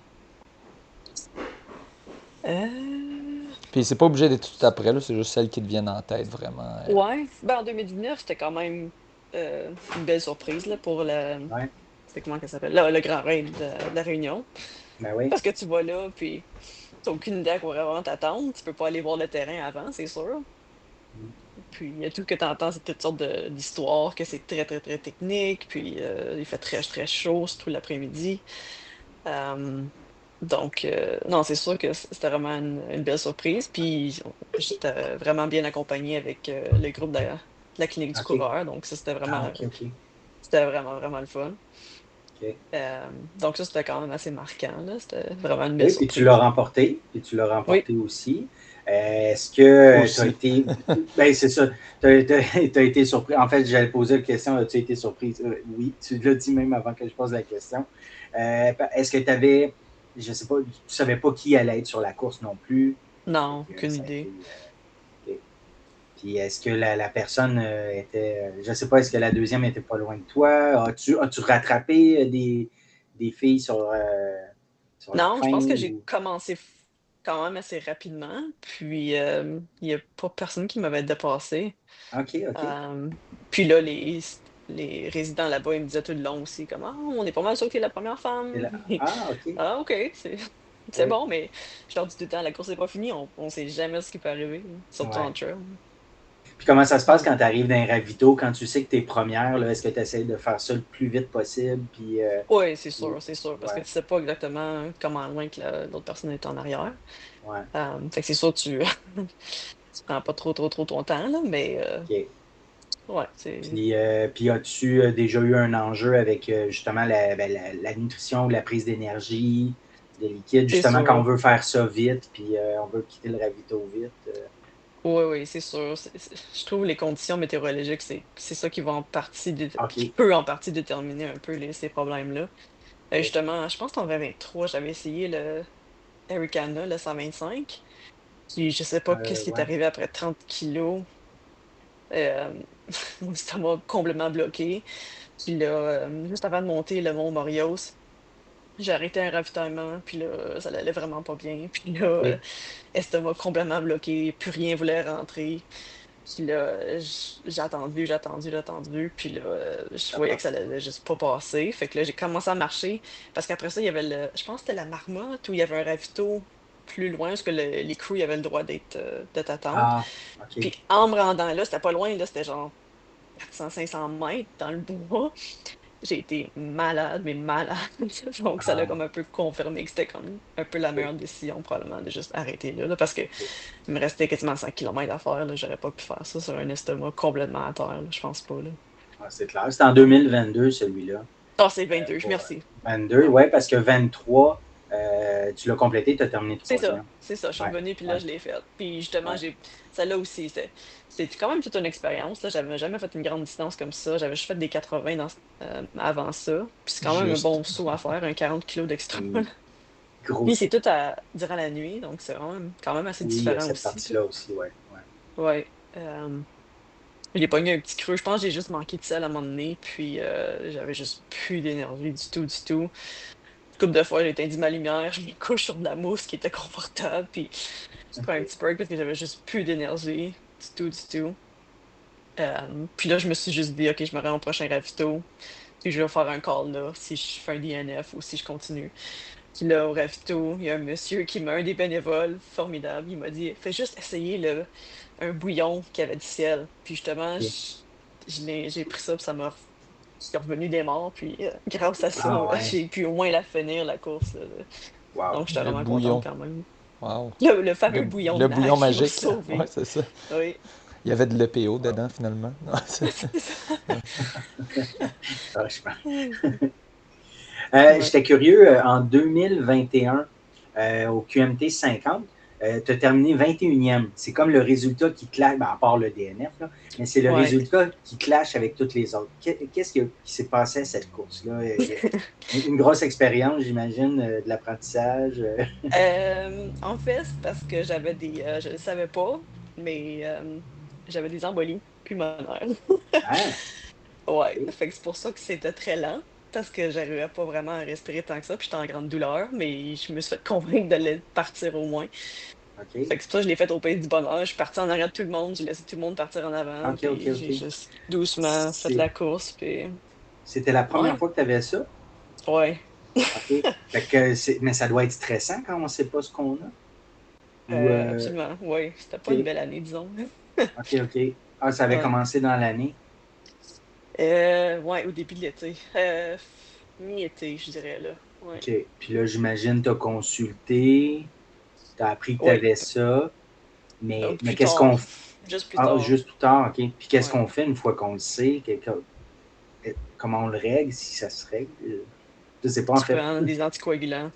Euh, Puis c'est pas obligé d'être tout après, là, c'est juste celles qui te viennent en tête vraiment. ouais. Ben, en 2019, c'était quand même une belle surprise là, pour Ouais. c'est comment ça s'appelle? Le Grand Raid de la Réunion. Ben oui. Parce que tu vas là, puis t'as aucune idée à quoi vraiment t'attendre. Tu peux pas aller voir le terrain avant, c'est sûr. Puis tout ce que tu entends, c'est toutes sortes d'histoires, que c'est très, très, très technique. Puis il fait très, très chaud, surtout l'après-midi. Euh, donc, non, c'est sûr que c'était vraiment une belle surprise. Puis j'étais vraiment bien accompagnée avec le groupe de la clinique du OK. coureur. Donc, ça, Ah, OK, OK. c'était vraiment, vraiment le fun. OK. Donc, ça, c'était quand même assez marquant, là. C'était vraiment une belle Oui, puis tu l'as surprise. remporté, puis tu l'as Oui, remporté aussi. Est-ce que tu as Aussi. été. Ben, c'est ça. Tu as été surpris. En fait, j'allais poser la question, as-tu été surprise? Oui, tu l'as dit même avant que je pose la question. Est-ce que tu avais. Je sais pas, tu savais pas qui allait être sur la course non plus. Fait non, que aucune ça a été. idée. OK. Puis est-ce que la personne était. Je sais pas, est-ce que la deuxième était pas loin de toi? As-tu rattrapé des filles sur la Non, je fin? pense que j'ai Ou... commencé quand même assez rapidement. Puis, il n'y a pas personne qui m'avait dépassé. OK, OK. Euh, puis là, les résidents là-bas, ils me disaient tout le long aussi, comme «Ah, on est pas mal sûr que t'es la première Et femme.» là- ah, OK. Ah, OK, c'est Oui. bon, mais je leur dis tout le temps, la course n'est pas finie, on sait jamais ce qui peut arriver, surtout en Ouais. trail. Puis comment ça se passe Mm. quand tu arrives dans un ravito, quand tu sais que tu es première, là, est-ce que tu essaies de faire ça le plus vite possible? Puis, Oui, ou- c'est sûr, parce que ouais, tu sais pas exactement comment loin que l'autre personne est en arrière. ouais. Fait que c'est sûr, tu prends pas trop ton temps, là, mais OK. ouais, c'est. Puis as-tu déjà eu un enjeu avec justement la nutrition ou la prise d'énergie, de liquide, C'est justement quand on sûr. veut faire ça vite, puis on veut quitter le ravito vite? Oui, oui, c'est sûr. Je trouve les conditions météorologiques, c'est ça qui va en partie qui OK. peut en partie déterminer un peu ces problèmes-là. OK. Justement, je pense qu'en 2023, j'avais essayé le Americana, le 125. Puis je sais pas qu'est-ce qui est Ouais. arrivé après 30 kilos. Euh, Mon estomac complètement bloqué. Puis là, juste avant de monter le mont Morios, j'ai arrêté un ravitaillement, puis là, ça allait vraiment pas bien. Puis là, OK. estomac complètement bloqué, plus rien voulait rentrer. Puis là, j'ai attendu. Puis là, je Ça voyais que ça passe pas. allait juste pas passer. Fait que là, j'ai commencé à marcher. Parce qu'après ça, il y avait je pense que c'était la Marmotte où il y avait un ravito plus loin, parce que les crews, ils avaient le droit de t'attendre. Ah, OK. Puis en me rendant là, c'était pas loin, là, c'était genre 400-500 mètres dans le bois. J'ai été malade, mais malade. Donc, ça l'a Ah, comme un peu confirmé que c'était comme un peu la ok, meilleure décision, probablement, de juste arrêter là, parce que ok. il me restait quasiment 100 km à faire, là. J'aurais pas pu faire ça sur un estomac complètement à terre, là. Je pense pas, là. Ah, c'est clair. C'est en 2022, celui-là. Ah, c'est 22, Pour merci. 22, Ouais. ouais, parce que 23, tu l'as complété, tu as terminé C'est ça, troisième. c'est ça. Je suis Ouais, revenue, puis là, ouais, je l'ai fait. Puis justement, ouais. j'ai. Ça là aussi, c'était quand même toute une expérience, là. J'avais jamais fait une grande distance comme ça. J'avais juste fait des 80 avant ça. Puis c'est quand même un Juste. bon saut à faire, un 40 kilos d'extra. Oui, gros Puis c'est saut. tout durant la nuit, donc c'est vraiment quand même assez Oui, il y a différent cette aussi, là. partie-là aussi, ouais. Ouais. Ouais. J'ai pogné un petit creux. Je pense que j'ai juste manqué de sel à un moment donné, puis j'avais juste plus d'énergie du tout, du tout. Une couple de fois, j'ai éteint ma lumière, je me couche sur de la mousse qui était confortable, puis je prends un OK. petit break parce que j'avais juste plus d'énergie du tout, du tout. Puis là, je me suis juste dit, OK, je me rends au prochain ravito, puis je vais faire un call là, si je fais un DNF ou si je continue. Puis là, au ravito, il y a un monsieur qui m'a, un des bénévoles, formidable, il m'a dit, fais juste essayer un bouillon qui avait du ciel. Puis justement, OK. j'ai pris ça, puis je suis revenu des morts, puis grâce à ça, Ah ouais. j'ai pu au moins la finir, la course, là. Wow. Donc, j'étais Le vraiment contente bouillon. quand même. Wow. Le Le, fameux bouillon de le bouillon NAC qui m'a magique. Ouais, sauvé. c'est ça. Oui, Il y avait de l'EPO Wow. dedans, finalement. Non, c'est ça. Franchement. Ouais. J'étais curieux, en 2021, au QMT 50, tu as terminé 21e. C'est comme le résultat qui clash, ben, à part le DNF, là, mais c'est le Ouais. résultat qui clash avec toutes les autres. Qu'est-ce qui s'est passé à cette course-là? Une grosse expérience, j'imagine, de l'apprentissage. En fait, c'est parce que je le savais pas, mais j'avais des embolies pulmonaires. Ah, Ouais, OK, fait que c'est pour ça que c'était très lent, parce que j'arrivais pas vraiment à respirer tant que ça, puis j'étais en grande douleur, mais je me suis fait convaincre de le partir au moins. OK, Fait que c'est pour ça que je l'ai fait au pays du bonheur. Je suis partie en arrière de tout le monde, j'ai laissé tout le monde partir en avant, OK, OK, puis j'ai OK. juste doucement fait C'est- la course, puis C'était la première ouais, fois que tu avais ça? ouais. OK. Fait que mais ça doit être stressant quand on ne sait pas ce qu'on a. Ou, Absolument, ouais. C'était pas une OK, belle année, disons. OK, OK. Ah, ça avait Ouais. commencé dans l'année. Ouais, au début de l'été. Mi-été, je dirais, là. Ouais. OK. Puis là, j'imagine, tu as consulté, tu as appris que tu Ouais. avais ça, mais Plus qu'est-ce qu'on tard. fait? Juste plus Ah, tard. juste plus tard, OK. Puis qu'est-ce Ouais. qu'on fait une fois qu'on le sait? Comment on le règle, si ça se règle? Je sais pas, en Tu fait. prends des anticoagulants,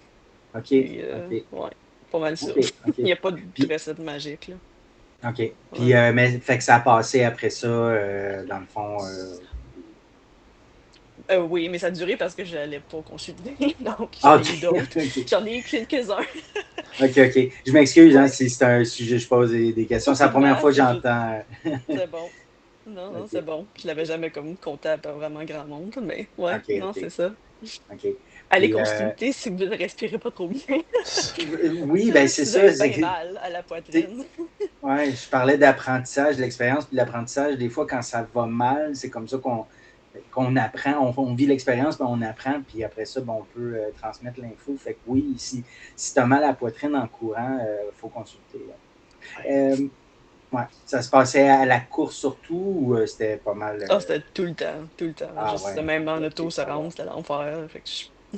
OK, puis OK, ouais, pas mal ça. OK, OK. Il n'y a pas de Puis, recette magique, là. OK. Puis, Ouais. mais fait que ça a passé après ça, dans le fond. Oui, mais ça a duré parce que je n'allais pas consulter. Donc, Ah, j'en ai OK, eu d'autres. OK. J'en ai eu quelques-uns. OK, OK. Je m'excuse hein, Ouais. si c'est un sujet, je pose des questions. C'est la première Aucunement, fois que j'entends. c'est bon. Non, non, c'est OK, bon. Je l'avais jamais comme compté à pas vraiment grand monde, mais ouais, OK, non, OK, c'est ça. OK. Allez Puis, consulter si vous ne respirez pas trop bien. oui, ben c'est Si vous ça. avez bien mal à la poitrine. Ouais, je parlais d'apprentissage, de l'expérience, puis de l'apprentissage. Des fois, quand ça va mal, c'est comme ça qu'on apprend, on vit l'expérience, puis on apprend, puis après ça, ben, on peut transmettre l'info. Fait que oui, si tu as mal à la poitrine en courant, il faut consulter. Ouais. Euh, ouais. Ça se passait à la course surtout ou c'était pas mal. Ah, c'était tout le temps, tout le temps. Ah Juste ouais, même en ok, auto, ok. se Ah, rendre, ouais. c'était l'enfer. Fait que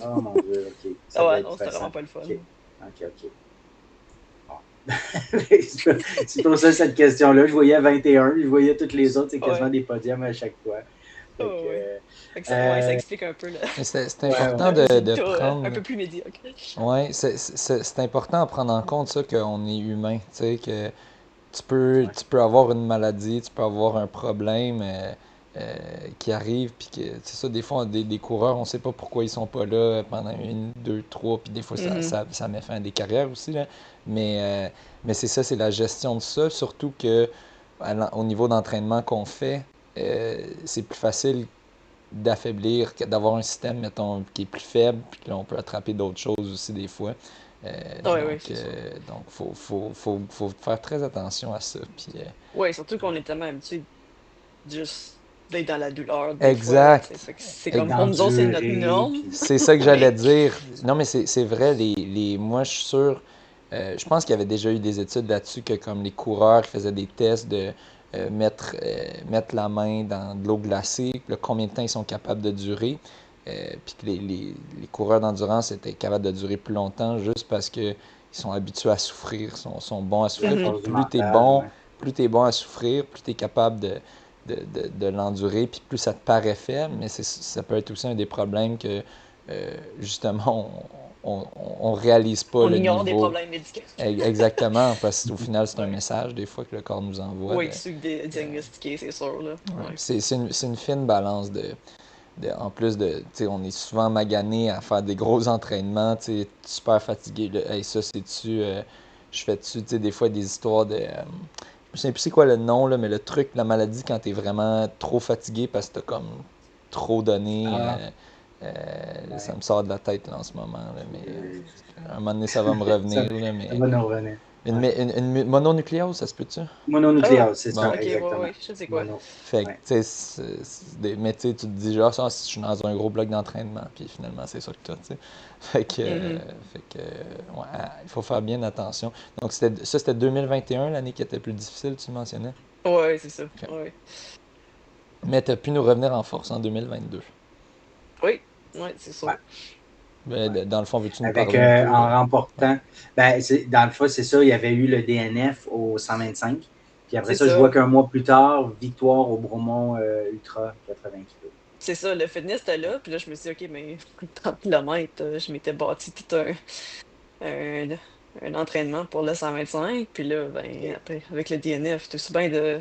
Oh mon Dieu, ok. Ça Ah devait ouais, être non, c'était vraiment stressant. pas le fun. Ok, ok, ok. Bon. C'est pour ça cette question-là. Je voyais 21, je voyais toutes les autres, c'est quasiment Ouais. des podiums à chaque fois. Fait Oh, ouais. que, Fait que ouais, ça euh, explique un peu Mais c'est ouais, important le ouais. de résultat un prendre. peu plus médiocre. Ouais, c'est important de prendre en compte ça qu'on est humain. Tu sais, que Ouais. tu peux avoir une maladie, tu peux avoir un problème qui arrive, puis que c'est ça, des fois, des coureurs, on sait pas pourquoi ils sont pas là pendant une, deux, trois, puis des fois, Mhm. ça met fin à des carrières aussi, là. Mais c'est ça, c'est la gestion de ça, surtout que au niveau d'entraînement qu'on fait, c'est plus facile d'affaiblir, d'avoir un système, mettons, qui est plus faible, puis que là, on peut attraper d'autres choses aussi des fois. Ouais, ouais, c'est sûr. Donc faut faire très attention à ça. Puis, Ouais, surtout qu'on est tellement habitué juste d'être dans la douleur des fois, là, tu sais. exact. Fait que c'est comme pour nous autres, c'est notre D'endurer, norme. puis. C'est ça que j'allais Mais dire. Non, mais c'est vrai, moi, je suis sûr, je pense qu'il y avait déjà eu des études là-dessus que comme les coureurs qui faisaient des tests mettre la main dans de l'eau glacée, combien de temps ils sont capables de durer. Puis que les coureurs d'endurance étaient capables de durer plus longtemps juste parce qu'ils sont habitués à souffrir, sont bons à souffrir. Mhm. Puis plus tu es mental, bon, ouais. plus tu es bon à souffrir, plus tu es capable de l'endurer, puis plus ça te paraît faible. Mais ça peut être aussi un des problèmes que, justement, on réalise pas On le ignore des niveau. problèmes médicaux. Exactement, parce qu'au final, c'est un Ouais. message des fois que le corps nous envoie. Oui, ceux diagnostiqués, c'est sûr, là. Ouais. C'est une fine balance en plus on est souvent magané à faire des gros entraînements, super fatigué. Là. Hey, ça, c'est-tu, je fais-tu, des fois des histoires de, je me souviens plus c'est quoi le nom, là, mais le truc, la maladie quand t'es vraiment trop fatigué parce que t'as comme trop donné, Ah, ça ouais. me sort de la tête là, en ce moment, là, mais Euh, à un moment donné, ça va me Ça, revenir, là, ça mais va nous revenir. Ouais. une mononucléose, ça se peut-tu? Ah, Mononucléose, c'est Bon, ça, ok, ouais, exactement. ouais, je sais quoi. Mono. fait que, Ouais. tu sais, mais tu sais, tu te dis genre, ça, si je suis dans un gros bloc d'entraînement, puis finalement, c'est ça que t'as, tu sais. Mhm. Ouais, il faut faire bien attention. Donc, c'était 2021, l'année qui était plus difficile, tu mentionnais. Ouais, c'est ça. Ok. Ouais. Mais tu as pu nous revenir en force en 2022. Oui, ouais, c'est Ouais. sûr. Ben, Ouais. dans le fond, veux-tu nous Avec parler un peu? en Ouais. remportant, ben, dans le fond, c'est ça, il y avait eu le DNF au 125. Puis après C'est ça, je vois ça. qu'un mois plus tard, victoire au Bromont Ultra 80 kg. C'est ça, le fitness était là, puis là, je me suis dit, OK, mais 30 km, je m'étais bâti tout un, un entraînement pour le 125, puis là, ben, OK. après, avec le DNF, c'est aussi bien de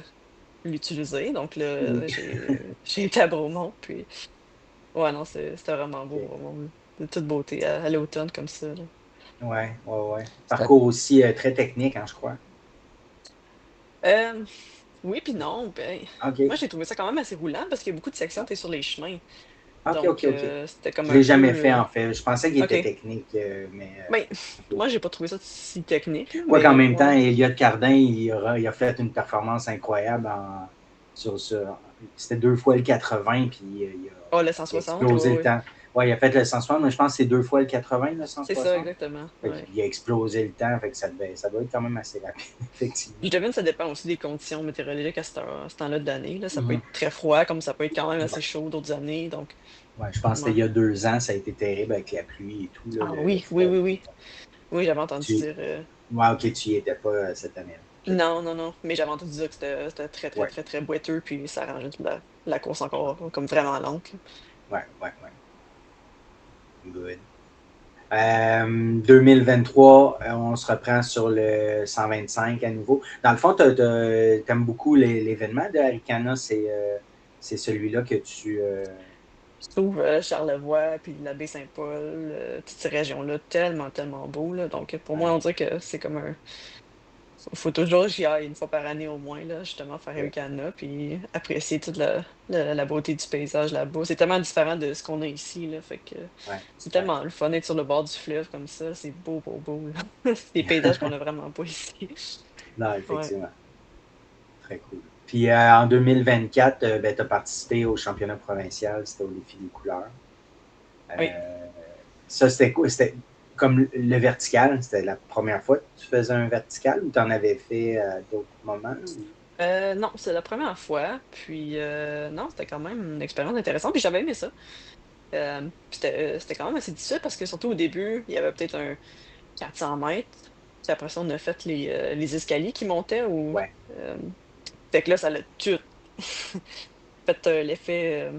l'utiliser, donc là, j'ai été à Bromont, puis ouais, non, c'était vraiment beau, OK. vraiment, de toute beauté, à l'automne comme ça, là. Ouais, ouais, ouais. C'était Parcours aussi très technique, hein, je crois. Euh, oui, puis non, ben, moi, OK. j'ai trouvé ça quand même assez roulant, parce qu'il y a beaucoup de sections, t'es sur les chemins, OK, OK, donc OK. c'était comme Je un l'ai peu... jamais fait, en fait. Je pensais qu'il était OK. technique, mais Ben, OK. moi, j'ai pas trouvé ça si technique, là, Quoi qu'en mais même temps, ouais. Elliott Cardin, il a fait une performance incroyable sur c'était 2 fois le 80, puis Oh, le il a 160, explosé ouais, le ouais. temps. Ouais, il a fait le 160, mais je pense que c'est 2 fois le 80, le C'est ça, 160. exactement. Fait Ouais. qu'il a explosé le temps, fait que ça doit être quand même assez rapide, Je effectivement. devine que ça dépend aussi des conditions météorologiques à ce temps-là de l'année, là. Ça peut Mhm. être très froid, comme ça peut être quand même assez Ouais. chaud d'autres années, donc, Ouais, je pense que c'était ouais. il y a 2 ans, ça a été terrible avec la pluie et tout, là, Ah le oui, oui, froid. oui, oui. Oui, j'avais entendu Tu... dire... Ouais, ok, tu y étais pas cette année-là. Ok. Non, non, non, mais j'avais entendu dire que c'était très, très, Ouais, très, très boiteux, puis ça rendait la course encore comme vraiment lente, là. ouais, ouais, ouais. Good. 2023, on se reprend sur le 125 à nouveau. Dans le fond, tu aimes beaucoup l'événement de Arikana, c'est celui-là que tu... Je trouve Charlevoix, puis la baie Saint-Paul, toutes ces régions-là, tellement, tellement beau, là. Donc, pour moi, ouais, on dirait que c'est comme un... Faut toujours que j'y aille une fois par année au moins, là, justement, faire ok. Americana, puis apprécier toute la beauté du paysage là-bas. C'est tellement différent de ce qu'on a ici, là, fait que Ouais, c'est ouais. tellement le fun d'être sur le bord du fleuve comme ça, c'est beau, beau, beau, là. C'est des paysages qu'on a vraiment pas ici. Non, Ouais, effectivement. Très cool. Puis en 2024, ben, tu as participé au championnat provincial, c'était au défi des couleurs. oui. Euh, Ça, c'était quoi? C'était comme le vertical, c'était la première fois que tu faisais un vertical ou tu en avais fait à d'autres moments? Non, c'est la première fois, puis non, c'était quand même une expérience intéressante, puis j'avais aimé ça. Puis c'était quand même assez difficile parce que surtout au début, il y avait peut-être un 400 mètres. Puis après ça, on a fait les escaliers qui montaient. Ouais. Euh, Fait que là, ça l'a tout fait l'effet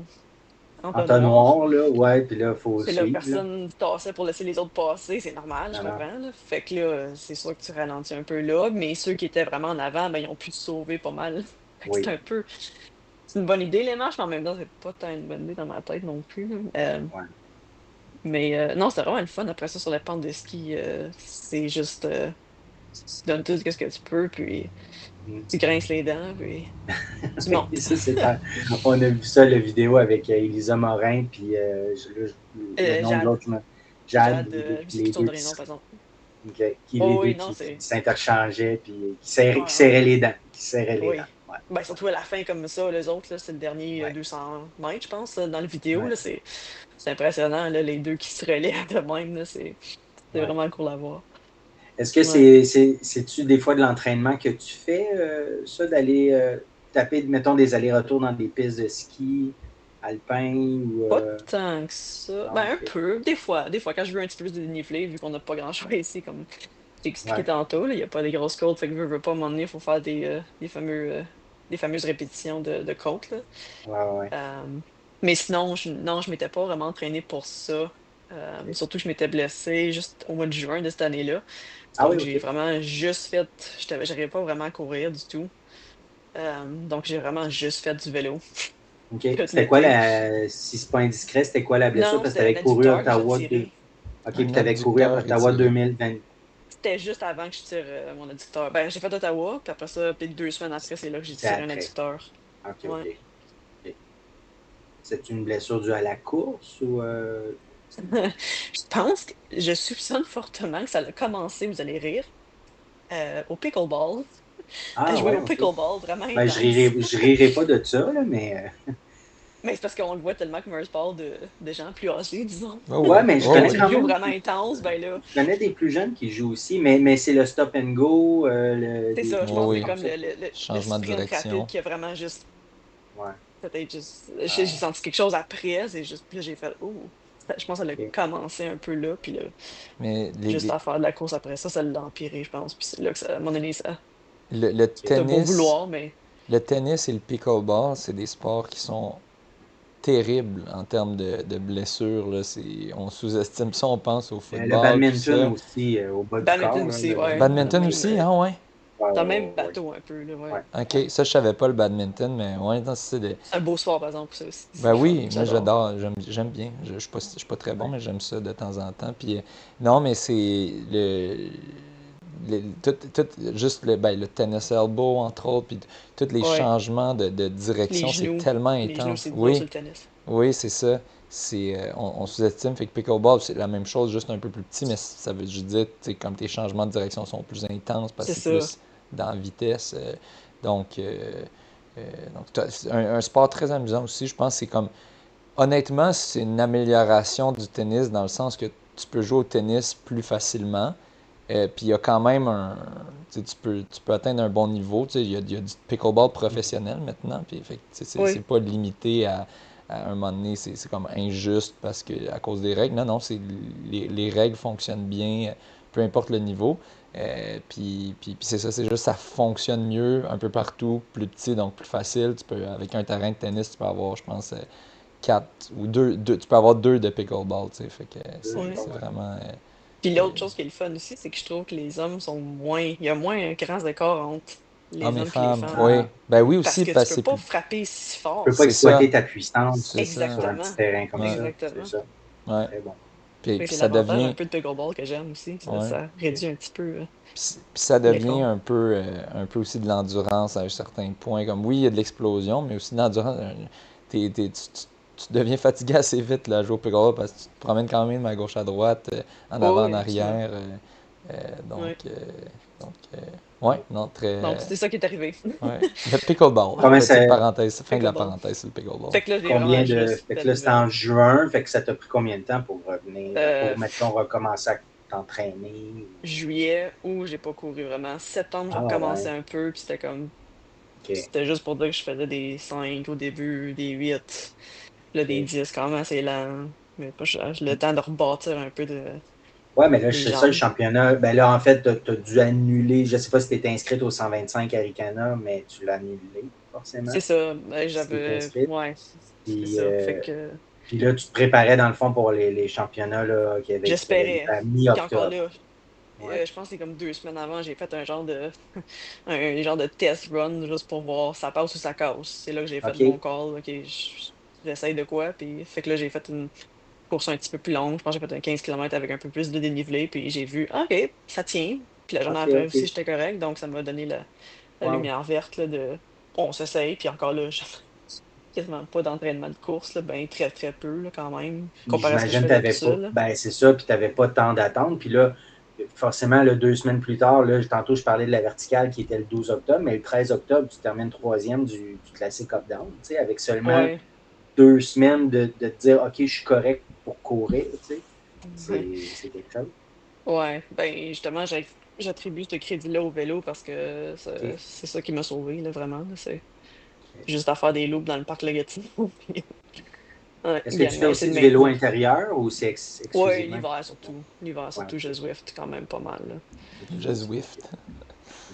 entonnoir. Entonnoir, là, ouais, puis là, il faut Puis là, suivre, là. personne tassait pour laisser les autres passer. C'est normal, je Non, non. comprends, là. Fait que là, c'est sûr que tu ralentis un peu là. Mais ceux qui étaient vraiment en avant, ben, ils ont pu se sauver pas mal. Fait que Oui, c'est une bonne idée, les marches, mais en même temps, c'est pas tant une bonne idée dans ma tête non plus, là. ouais. Mais non, c'était vraiment le fun. Après ça, sur la pente de ski, c'est juste, tu donnes tout ce que tu peux, puis Mm. tu grinces les dents, puis tu Oui, montes. ça, on a vu ça, la vidéo avec Elisa Morin, puis le nom de Jade. l'autre, Jade, Jade, je me sais plus les son deux dernier nom, par exemple. les Oh deux oui, non, qui c'est. s'interchangeaient, puis Ouais, qui ouais. serraient les dents. Qui serraient les dents. Oui. Ouais, Ben, surtout à la fin, comme ça, les autres, là, c'est le dernier ouais, 200 mètres, je pense, là, dans la vidéo. ouais, Là, c'est impressionnant, là, les deux qui se relaient de même. Là, c'est ouais. vraiment cool à voir. Est-ce que Ouais. c'est-tu des fois de l'entraînement que tu fais, ça, d'aller taper, mettons, des allers-retours dans des pistes de ski alpin ou... Pas tant que ça. non, Ben, un ok. peu. Des fois, quand je veux un petit peu plus de dénivelé, vu qu'on n'a pas grand-chose ici, comme j'ai expliqué Ouais, tantôt, il n'y a pas des grosses côtes, fait que veux pas m'emmener, il faut faire des fameuses répétitions de côtes, là. ouais. Euh, mais sinon, non, je m'étais pas vraiment entraîné pour ça. Ok. Surtout que je m'étais blessé juste au mois de juin de cette année-là. Ah oui, Donc, ok. j'ai vraiment juste fait. J'arrivais pas vraiment à courir du tout. Donc, j'ai vraiment juste fait du vélo OK. tout C'était quoi l'été. la, si c'est pas indiscret, c'était quoi la blessure? Non, Parce que tu c'était avais un couru à adducteur que j'ai Ottawa 2. tiré. OK, puis Un tu avais couru à adducteur Ottawa étiré. 2020. C'était juste avant que je tire mon adducteur. Ben, j'ai fait Ottawa, puis après ça, peut-être 2 semaines après, c'est là que j'ai C'est tiré un après. adducteur. OK, Ouais. OK. OK. C'est une blessure due à la course ou Je soupçonne fortement que ça a commencé, vous allez rire, au pickleball. À Ah jouer ouais, au OK. pickleball vraiment Ben, intense. je rirai pas de ça, là, mais Mais c'est parce qu'on le voit tellement comme un sport de gens plus âgés, disons. Oh ouais, oui, mais je oh Quand connais tu oui. le quand joues même vraiment intense, ben là, je connais des plus jeunes qui jouent aussi, mais c'est le stop and go, c'est ça, je des Oh pense que choses c'est oui. comme comme ça. le Changement de sprint rapide direction. qui a vraiment juste, Ouais. peut-être juste, j'ai Ah, senti quelque chose après, c'est juste, puis là, j'ai fait, oh, je pense que ça a OK. commencé un peu là, puis là, Mais juste à faire de la course après ça l'a empiré, je pense, puis c'est là que ça, à un moment donné, ça, le OK. t'as beau tennis, vouloir, mais le tennis et le pickleball, c'est des sports qui sont terribles en termes de blessures, là. On sous-estime ça, on pense au Le football, tout badminton ça. aussi, au bas du corps, badminton là, aussi, le ouais, badminton. Badminton aussi, ah ouais? Ouais, dans ouais, le même ouais, ouais. bateau un peu, là, Ouais, ouais. Ok, ouais. ça je savais pas le badminton, mais ouais, non, c'est des... C'est un beau sport, par exemple, ça aussi, c'est Ben le fun, oui, moi j'adore. j'adore, j'aime bien. Je suis pas très bon, Ouais. mais j'aime ça de temps en temps. Puis non, mais c'est juste le tennis elbow entre autres, puis tous les Ouais, changements de direction, c'est tellement les genoux, intense. c'est dur sur Oui, le tennis. oui, c'est ça. On sous-estime, fait que pickleball, c'est la même chose, juste un peu plus petit, mais ça veut juste dire, tu sais, comme tes changements de direction sont plus intenses parce C'est que c'est ça. plus dans la vitesse. Donc, euh, c'est un sport très amusant aussi, je pense, c'est comme honnêtement, c'est une amélioration du tennis dans le sens que tu peux jouer au tennis plus facilement. Puis il y a quand même tu peux atteindre un bon niveau. Il y a du pickleball professionnel maintenant. Puis fait, c'est Oui. pas limité à un moment donné, c'est comme injuste parce que à cause des règles. Non, non, les règles fonctionnent bien, peu importe le niveau. Puis c'est ça, c'est juste ça fonctionne mieux un peu partout, plus petit, donc plus facile. Avec un terrain de tennis, tu peux avoir, je pense, quatre ou deux, tu peux avoir deux de pickleball, tu sais, fait que Je Oui. c'est comprends. vraiment... Puis euh, l'autre chose qui est le fun aussi, c'est que je trouve que les hommes sont moins. Il y a moins un grand écart entre hommes les et hommes et les femmes, femmes. oui. Ah, Ben oui Parce aussi, que tu parce que peux c'est pas plus... frapper si tu peux fort. pas C'est ça, exploiter ta puissance c'est ça, sur un petit Exactement. terrain comme ouais, ça. C'est Exactement. ça. ouais. Très bon. Puis, Fait que puis c'est ça l'avantage un devient... peu de pickleball que j'aime aussi. Ouais. Ça réduit un petit peu Puis ça devient l'écart. un peu aussi de l'endurance à un certain point. Comme oui, il y a de l'explosion, mais aussi de l'endurance. Tu deviens fatigué assez vite là, à jouer au pickleball parce que tu te promènes quand même à gauche à droite, en Oh, avant, en oui, absolument. arrière. Donc, Ouais. donc ouais, non, Donc, très... c'est ça qui est arrivé. Ouais. Le pickleball. Comment ça, Petite parenthèse, fin de la Pickleball. parenthèse sur le pickleball. Fait que là, j'ai combien vraiment de. juste Fait fait que là, du c'était vélo. en juin, fait que ça t'a pris combien de temps pour revenir, Euh, pour, mettons, recommencer à t'entraîner? Juillet, où j'ai pas couru vraiment. Septembre, j'ai Ah recommencé ouais, un peu, puis c'était comme. ok, C'était juste pour dire que je faisais des 5 au début, des 8, là des ok. 10 quand même assez lent. Mais pas le temps de rebâtir un peu Ouais, mais là, les c'est ça, le jambes. championnat. Ben là, en fait, tu as dû annuler. Je sais pas si tu étais inscrite au 125 Aricana, mais tu l'as annulé, forcément, C'est ça, ben, si tu étais j'avais. inscrite. Ouais, c'est Puis, ça. Fait que puis là, tu te préparais, dans le fond, pour les championnats là, qui avaient lieu j'espérais. à Puis encore mi-octobre. là, Ouais. je pense que c'est comme 2 semaines avant, j'ai fait un genre de un genre de test run juste pour voir ça passe ou ça casse. C'est là que j'ai fait mon OK. call. OK, j'essaye de quoi. Puis fait que là, j'ai fait une course un petit peu plus longue. Je pense que j'ai fait un 15 km avec un peu plus de dénivelé. Puis j'ai vu, ah, OK, ça tient. Puis la journée OK, après aussi, OK. j'étais correct. Donc ça m'a donné la Wow. lumière verte là, de on s'essaye. Puis encore là, j'ai quasiment pas d'entraînement de course. Là, ben très, très peu là, quand même, Puis comparé à ce que je j'imagine que tu faisais n'avais pas. d'habitude. Là. Ben, c'est ça, puis tu n'avais pas tant d'attente. Puis là, forcément, là, 2 semaines plus tard, là, tantôt, je parlais de la verticale qui était le 12 octobre, mais le 13 octobre, tu termines troisième du classique up-down, tu sais, avec seulement Ouais. 2 semaines de te dire, OK, je suis correct pour courir, tu sais. Ouais. C'est quelque chose. Ouais, ben justement, j'attribue ce crédit-là au vélo parce que OK. c'est ça qui m'a sauvé, là, vraiment. Là, juste à faire des loops dans le parc Le Gatineau. Puis, ouais, Est-ce que tu fais gamin, c'est aussi de du vélo maintenir. intérieur ou c'est Ouais, exclusivement? l'hiver surtout. L'hiver Ouais, surtout, je ok. Zwift quand même pas mal, là. C'est Je cool, ça. Zwift.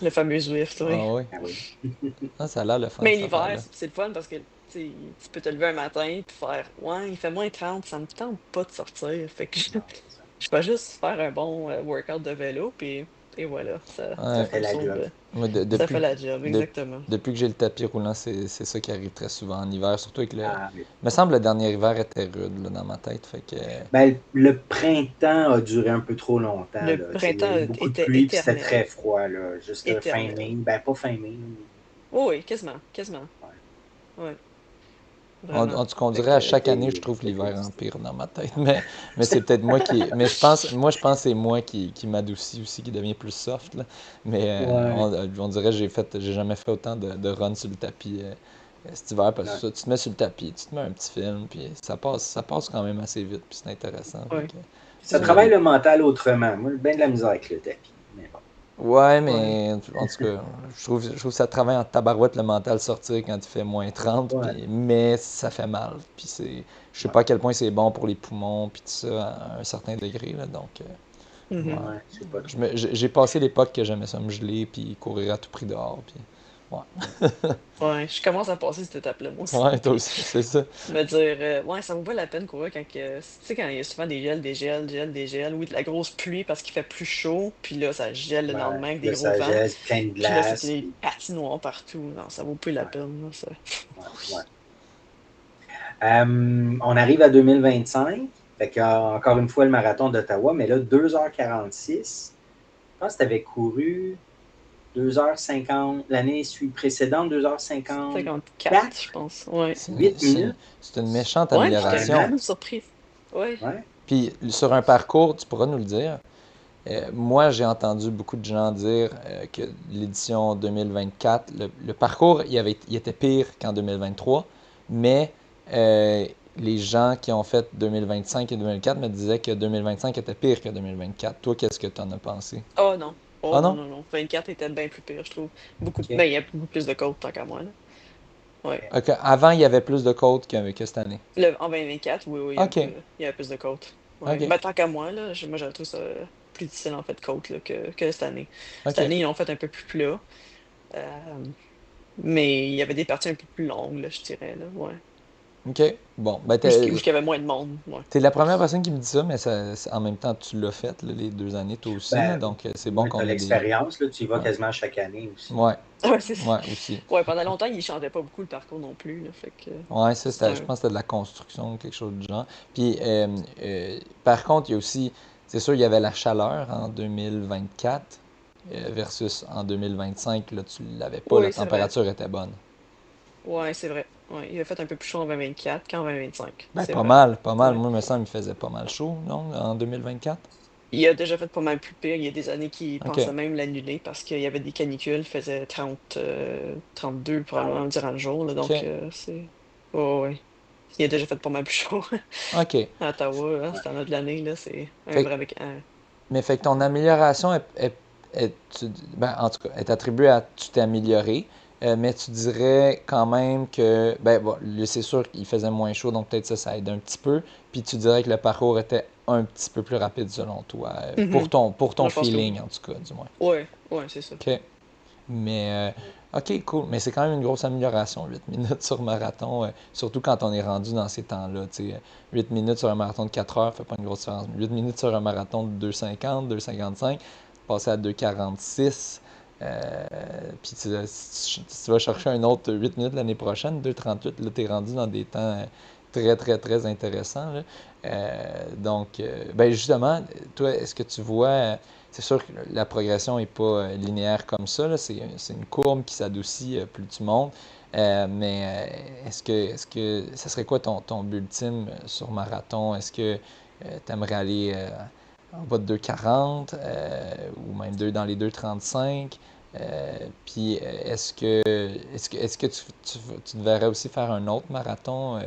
Le fameux Zwift, oui. Ah oui. Ah oui. Ah, ça a l'air le fun, Mais cette l'hiver, affaire-là. c'est le fun parce que tu peux te lever un matin puis faire ouais, il fait -30, ça me tente pas de sortir. Fait que Non, c'est ça. je vais juste faire un bon workout de vélo, puis et voilà, ça Ouais. fait Ça fait le la saut. job. Moi, Ça fait la job, de- exactement. depuis que j'ai le tapis roulant, c'est ça qui arrive très souvent en hiver, surtout avec le... Ah, oui. me semble le dernier hiver était rude là, dans ma tête, fait que... Ben, le printemps a duré un peu trop longtemps, Le là. Tu sais, il y a eu printemps beaucoup de était pluie, puis c'était très éternel. froid, là, jusqu'à fin mai. Éternel. Ben, pas fin mai, là, mais Oh oui, quasiment, quasiment. ouais. Ouais, En vraiment. tout cas, on Fait dirait à que, chaque année, je trouve C'était l'hiver triste. empire dans ma tête, mais c'est peut-être moi qui... Mais je pense que c'est moi qui m'adoucis aussi, qui devient plus soft, là. Mais Ouais, on dirait que j'ai jamais fait autant de run sur le tapis cet hiver, parce que ouais. ça, tu te mets sur le tapis, tu te mets un petit film, puis ça passe quand même assez vite, puis c'est intéressant, fait ouais, que Ça ouais, s'il y a travaille des... le mental autrement. Moi, j'ai bien de la misère avec le tapis, mais bon. Ouais, ouais. mais en tout cas, je trouve que ça travaille en tabarouette le mental sortir quand il fait -30, Ouais, puis, mais ça fait mal. Puis je sais ouais, pas à quel point c'est bon pour les poumons, puis tout ça, à un certain degré, là, donc, ouais. Mhm. ouais, je sais pas trop. J'ai passé l'époque que j'aimais ça me geler, puis courir à tout prix dehors, puis Ouais. ouais. Ouais, je commence à passer cette étape-là, moi aussi. Ouais, toi aussi, c'est ça. Me dire, ouais, ça vaut pas la peine courir tu sais, quand il y a souvent des gels, des gels, des gels, des gels, oui, de la grosse pluie parce qu'il fait plus chaud, puis là, ça gèle le Ouais. lendemain avec Puis des là, gros ça vents, gèle, plein de puis là, c'est glace, des puis patinoires partout. Non, ça vaut plus la ouais, peine, là, ça. ouais, ouais. On arrive à 2025. Fait que, encore une fois, le marathon d'Ottawa, mais là, 2h46. Je pense que tu avais couru 2h50. L'année précédente, 54, 2h54, je pense. Ouais. C'est une, 8 c'est une- minutes. c'est une méchante Ouais, j'étais quand amélioration. même surprise. Ouais. Ouais, Puis sur un parcours, tu pourras nous le dire. Moi, j'ai entendu beaucoup de gens dire que l'édition 2024, le parcours, il était pire qu'en 2023, mais les gens qui ont fait 2025 et 2024 me disaient que 2025 était pire que 2024. Toi, qu'est-ce que tu en as pensé? Oh non. Oh Ah non, non? non, non. 24 était bien plus pire, je trouve. Beaucoup. Ben, OK. il y a beaucoup plus de côtes, tant qu'à moi, là. Ouais. OK. Ok, avant, il y avait plus de côtes que cette année. En 2024, oui, oui, Ok, il y a plus de côtes. Ouais. ok, Ben, tant qu'à moi, là, moi, je trouve ça plus difficile, en fait, côte, là, que cette année. Cette ok, année, ils l'ont fait un peu plus plat. euh, mais il y avait des parties un peu plus longues, là, je dirais, là, ouais. ok. Bon, ben Où il y avait moins de monde, ouais. t'es la première personne qui me dit ça, mais en même temps, tu l'as fait là, les 2 années, toi aussi, là, Ben, donc c'est bon moi, tu as qu'on ait des... l'expérience, là, tu y vas Ouais, quasiment chaque année aussi. ouais, Ouais, c'est ça. ouais, aussi. Ouais, pendant longtemps, ils changeaient pas beaucoup le parcours non plus, là, fait que Ouais, ça, c'était je un... pense que c'était de la construction ou quelque chose du genre. Puis, par contre, il y a aussi, c'est sûr, il y avait la chaleur en 2024 versus en 2025, là, tu l'avais pas, la Oui, c'est vrai. température était bonne. Ouais, c'est vrai. Ouais, il a fait un peu plus chaud en 2024 qu'en 2025. Ben, C'est vrai. pas mal. Ouais. Moi, il me semble qu'il faisait pas mal chaud, non, en 2024? Il a déjà fait pas mal plus pire. Il y a des années qui OK. pensaient même l'annuler parce qu'il y avait des canicules, il faisait 30, 32 Ah oui. probablement durant le jour, là, donc OK. c'est... Oh, ouais. Il a déjà fait pas mal plus chaud. OK. À Ottawa, hein, Ouais. cette année de l'année, là, c'est un Fait, vrai avec un... mais fait que ton amélioration ben, en tout cas, est attribuée à tu t'es amélioré, mais tu dirais quand même que, ben, bon, c'est sûr qu'il faisait moins chaud, donc peut-être ça aide un petit peu. Puis tu dirais que le parcours était un petit peu plus rapide selon toi, Mhm. pour ton Moi, je pense que feeling oui. en tout cas, du moins. Ouais, ouais, c'est ça. OK. Mais, OK, cool. Mais c'est quand même une grosse amélioration, 8 minutes sur marathon, surtout quand on est rendu dans ces temps-là. Tu sais, 8 minutes sur un marathon de 4 heures fait pas une grosse différence. 8 minutes sur un marathon de 2,50, 2,55, passer à 2,46. Puis si tu vas chercher un autre 8 minutes l'année prochaine, 2,38, là, tu es rendu dans des temps très, très, très intéressants, là. Donc, ben justement, toi, est-ce que tu vois c'est sûr que la progression n'est pas linéaire comme ça, là. C'est une courbe qui s'adoucit plus tu montes. Mais est-ce que ça serait quoi ton but ultime sur marathon? Est-ce que tu aimerais aller en bas de 2,40 ou même dans les 2,35? Puis est-ce que tu te verrais aussi faire un autre marathon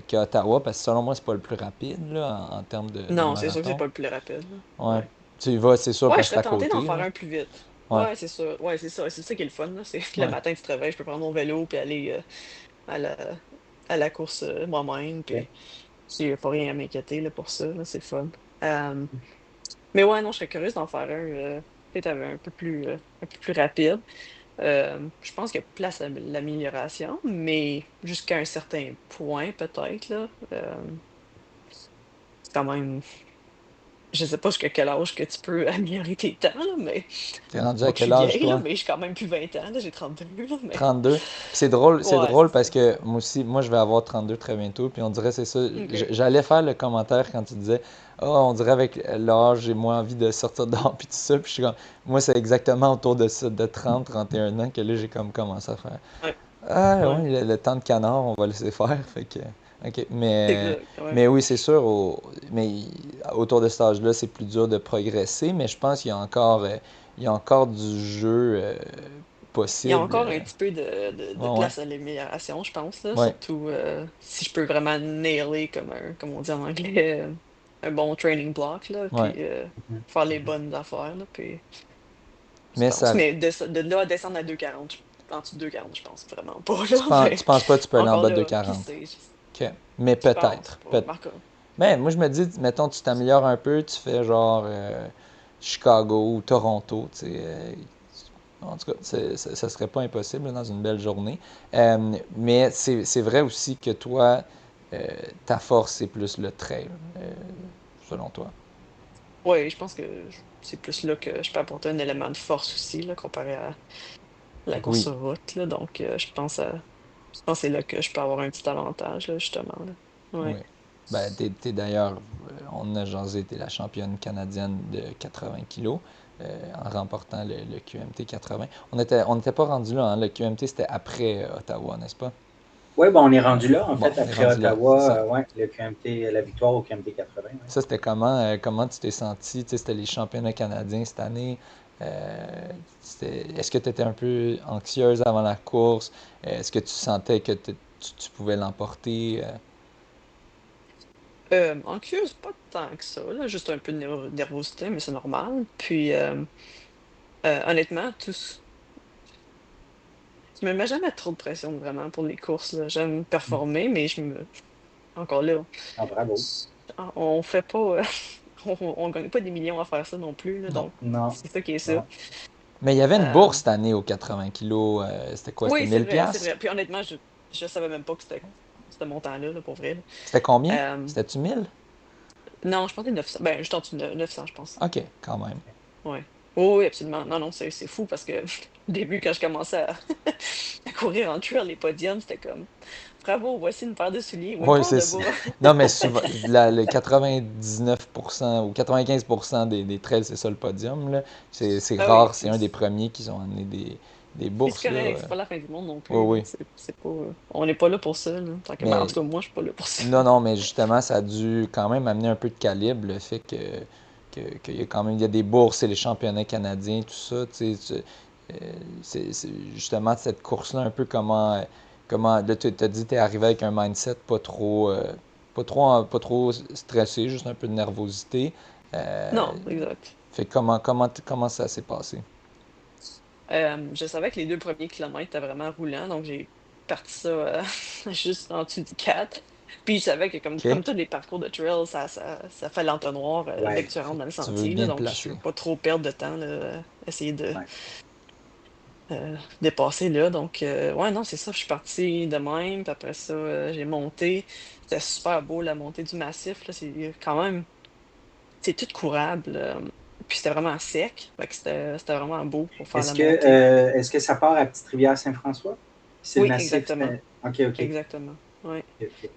qu'à Ottawa? Parce que selon moi, c'est pas le plus rapide là, termes de Non, c'est sûr que c'est marathon. pas le plus rapide, là. Ouais. Ouais. Tu y vas, c'est sûr, Ouais, je parce que c'est serais à tentée d'en côté, faire là. un plus vite. Ouais, Ouais, c'est ça. Ouais, c'est ça. C'est ça qui est le fun, là. C'est que le ouais. matin, tu te réveilles, je peux prendre mon vélo puis aller à la, à la course moi-même. Ok. Puis j'ai pas rien à m'inquiéter là, pour ça. Là, c'est le fun. Euh, mais ouais, non, je serais curieuse d'en faire un peut-être un peu plus rapide. Je pense qu'il y a place à l'amélioration, mais jusqu'à un certain point, peut-être, là. C'est quand même. Je sais pas jusqu'à quel âge que tu peux améliorer tes temps, là, mais T'es rendu à pas que je quel suis âge, vieille, là, toi? mais j'ai quand même plus 20 ans, là, j'ai 32, là, mais 32. Puis c'est ouais, c'est drôle parce ça. que moi aussi, moi je vais avoir 32 très bientôt, puis on dirait c'est ça. OK. J'allais faire le commentaire quand tu disais, oh, on dirait avec l'âge, j'ai moins envie de sortir dehors, puis tout ça. Puis je suis comme, moi c'est exactement autour de ça, de 30, 31 ans que là j'ai comme commencé à faire. Ouais, Ah ouais, ouais, le temps de canard, on va laisser faire. Fait que, ok. c'est exact, ouais. Mais oui, c'est sûr, mais autour de cet âge-là, c'est plus dur de progresser, mais je pense il y a encore du jeu Il y a possible. encore un petit peu de Ouais, ouais, place à l'amélioration, je pense, là, ouais, surtout si je peux vraiment nailer, comme on dit en anglais, un bon training block, là, puis ouais. Mhm. faire les Mhm. bonnes affaires, là, puis je Mais pense. ça, Mais de là à descendre à 2,40, en dessous de 2,40, je pense vraiment pas, là, tu mais penses pas que tu peux aller en encore bas de là, qui 40? sait, Ok. Mais je pense peut-être. pas. Marco. Mais moi, je me dis, mettons, tu t'améliores un peu, tu fais genre Chicago ou Toronto, tu sais. En tout cas, ça serait pas impossible là, dans une belle journée. Mais c'est vrai aussi que toi, euh, ta force, c'est plus le trail, selon toi. Ouais, je pense que c'est plus là que je peux apporter un élément de force aussi, là, comparé à la course Oui, sur route, là, donc je pense que c'est là que je peux avoir un petit avantage, là, justement, là. oui. Ouais. Ben, t'es d'ailleurs, on a jasé, t'es la championne canadienne de 80 kilos en remportant le QMT 80. On n'était pas rendu là, hein. Le QMT, c'était après Ottawa, n'est-ce pas? Oui, bon, on est rendu là, en Bon, fait, on est après rendu là, c'est ça. Ottawa, ouais, le QMT, la victoire au QMT 80. Ouais. Ça, c'était comment tu t'es senti? Tu sais, c'était les championnats canadiens cette année. Est-ce que tu étais un peu anxieuse avant la course? Est-ce que tu sentais que tu pouvais l'emporter? Anxieuse, pas tant que ça, là, juste un peu de nervosité, mais c'est normal. Puis, honnêtement, je me mets jamais trop de pression vraiment pour les courses, là. J'aime performer, mais encore là, Ah, bravo. on fait pas, on gagne pas des millions à faire ça non plus, là, Non. donc Non, c'est ça qui est ça. non. Mais il y avait une bourse Euh, cette année aux 80 kilos. C'était quoi? C'était oui, c'est 1000 vrai, c'est piastres? vrai. Puis honnêtement, je savais même pas que c'était ce montant-là, là, pour vrai, là. C'était combien? Euh, C'était-tu 1000? non, je pensais 900. Ben, juste en dessous de 900, je pense. OK, quand même. Ouais. Oh, oui, absolument. Non, non, c'est fou parce que au début, quand je commençais à courir en trail, les podiums, c'était comme bravo, voici une paire de souliers, oui, Oui, pas c'est de ça. bas. Non, mais souvent, le 99% ou 95% des trails, c'est ça le podium, là. C'est Ah oui, rare, c'est un des premiers qui ont amené des puis c'est bourses, là. correct, c'est pas la fin du monde non Oui, plus, là. oui. C'est pas, on n'est pas là pour ça, là. Ben, en Mais tout cas, moi, je suis pas là pour ça. non, non, mais justement, ça a dû quand même amener un peu de calibre, le fait qu'il y a quand même il y a des bourses et les championnats canadiens, tout ça, tu sais, c'est justement cette course-là, un peu comment là, tu as dit, tu es arrivé avec un mindset pas trop stressé, juste un peu de nervosité. Euh, Non, exact. fait que comment ça s'est passé? Je savais que les 2 premiers kilomètres étaient vraiment roulants, donc j'ai parti ça, juste en dessous du 4. Puis je savais que comme OK? tous les parcours de trail, ça fait l'entonnoir, dès que Ouais, tu rentres dans le Tu veux sentier, là, bien te donc je placer. veux pas trop perdre de temps, là, essayer de, ouais. dépasser là. Donc ouais, non, c'est ça, je suis partie de même, puis après ça, j'ai monté. C'était super beau la montée du massif, là, c'est quand même c'est tout courable, puis c'était vraiment sec, fait que c'était vraiment beau pour faire la montée. Est-ce que ça part à Petite-Rivière-Saint-François? C'est le Oui, massif. exactement, OK, OK. exactement, ouais. OK.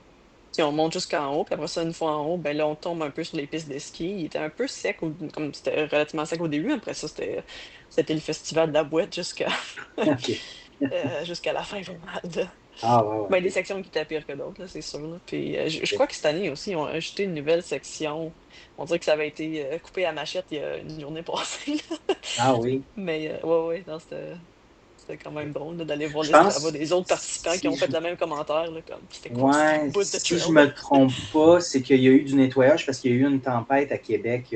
Puis on monte jusqu'en haut, puis après ça, une fois en haut, ben là, on tombe un peu sur les pistes de ski. Il était un peu sec, comme c'était relativement sec au début, mais après ça, c'était le festival de la boîte OK. jusqu'à la fin, vraiment. Là. Ah, ouais, ouais, Ben, des OK. sections qui étaient pires que d'autres, là, c'est sûr. Là. Puis je OK. crois que cette année aussi, ils ont ajouté une nouvelle section. On dirait que ça avait été coupé à machette il y a une journée passée. Là. Ah oui. Mais ouais, ouais, non, c'était quand même drôle là, d'aller voir Je l'Strava pense, des autres participants qui si ont je, fait le même commentaire. Là, comme, c'était quoi ce ouais, bout de si je trail? me trompe pas, c'est qu'il y a eu du nettoyage parce qu'il y a eu une tempête à Québec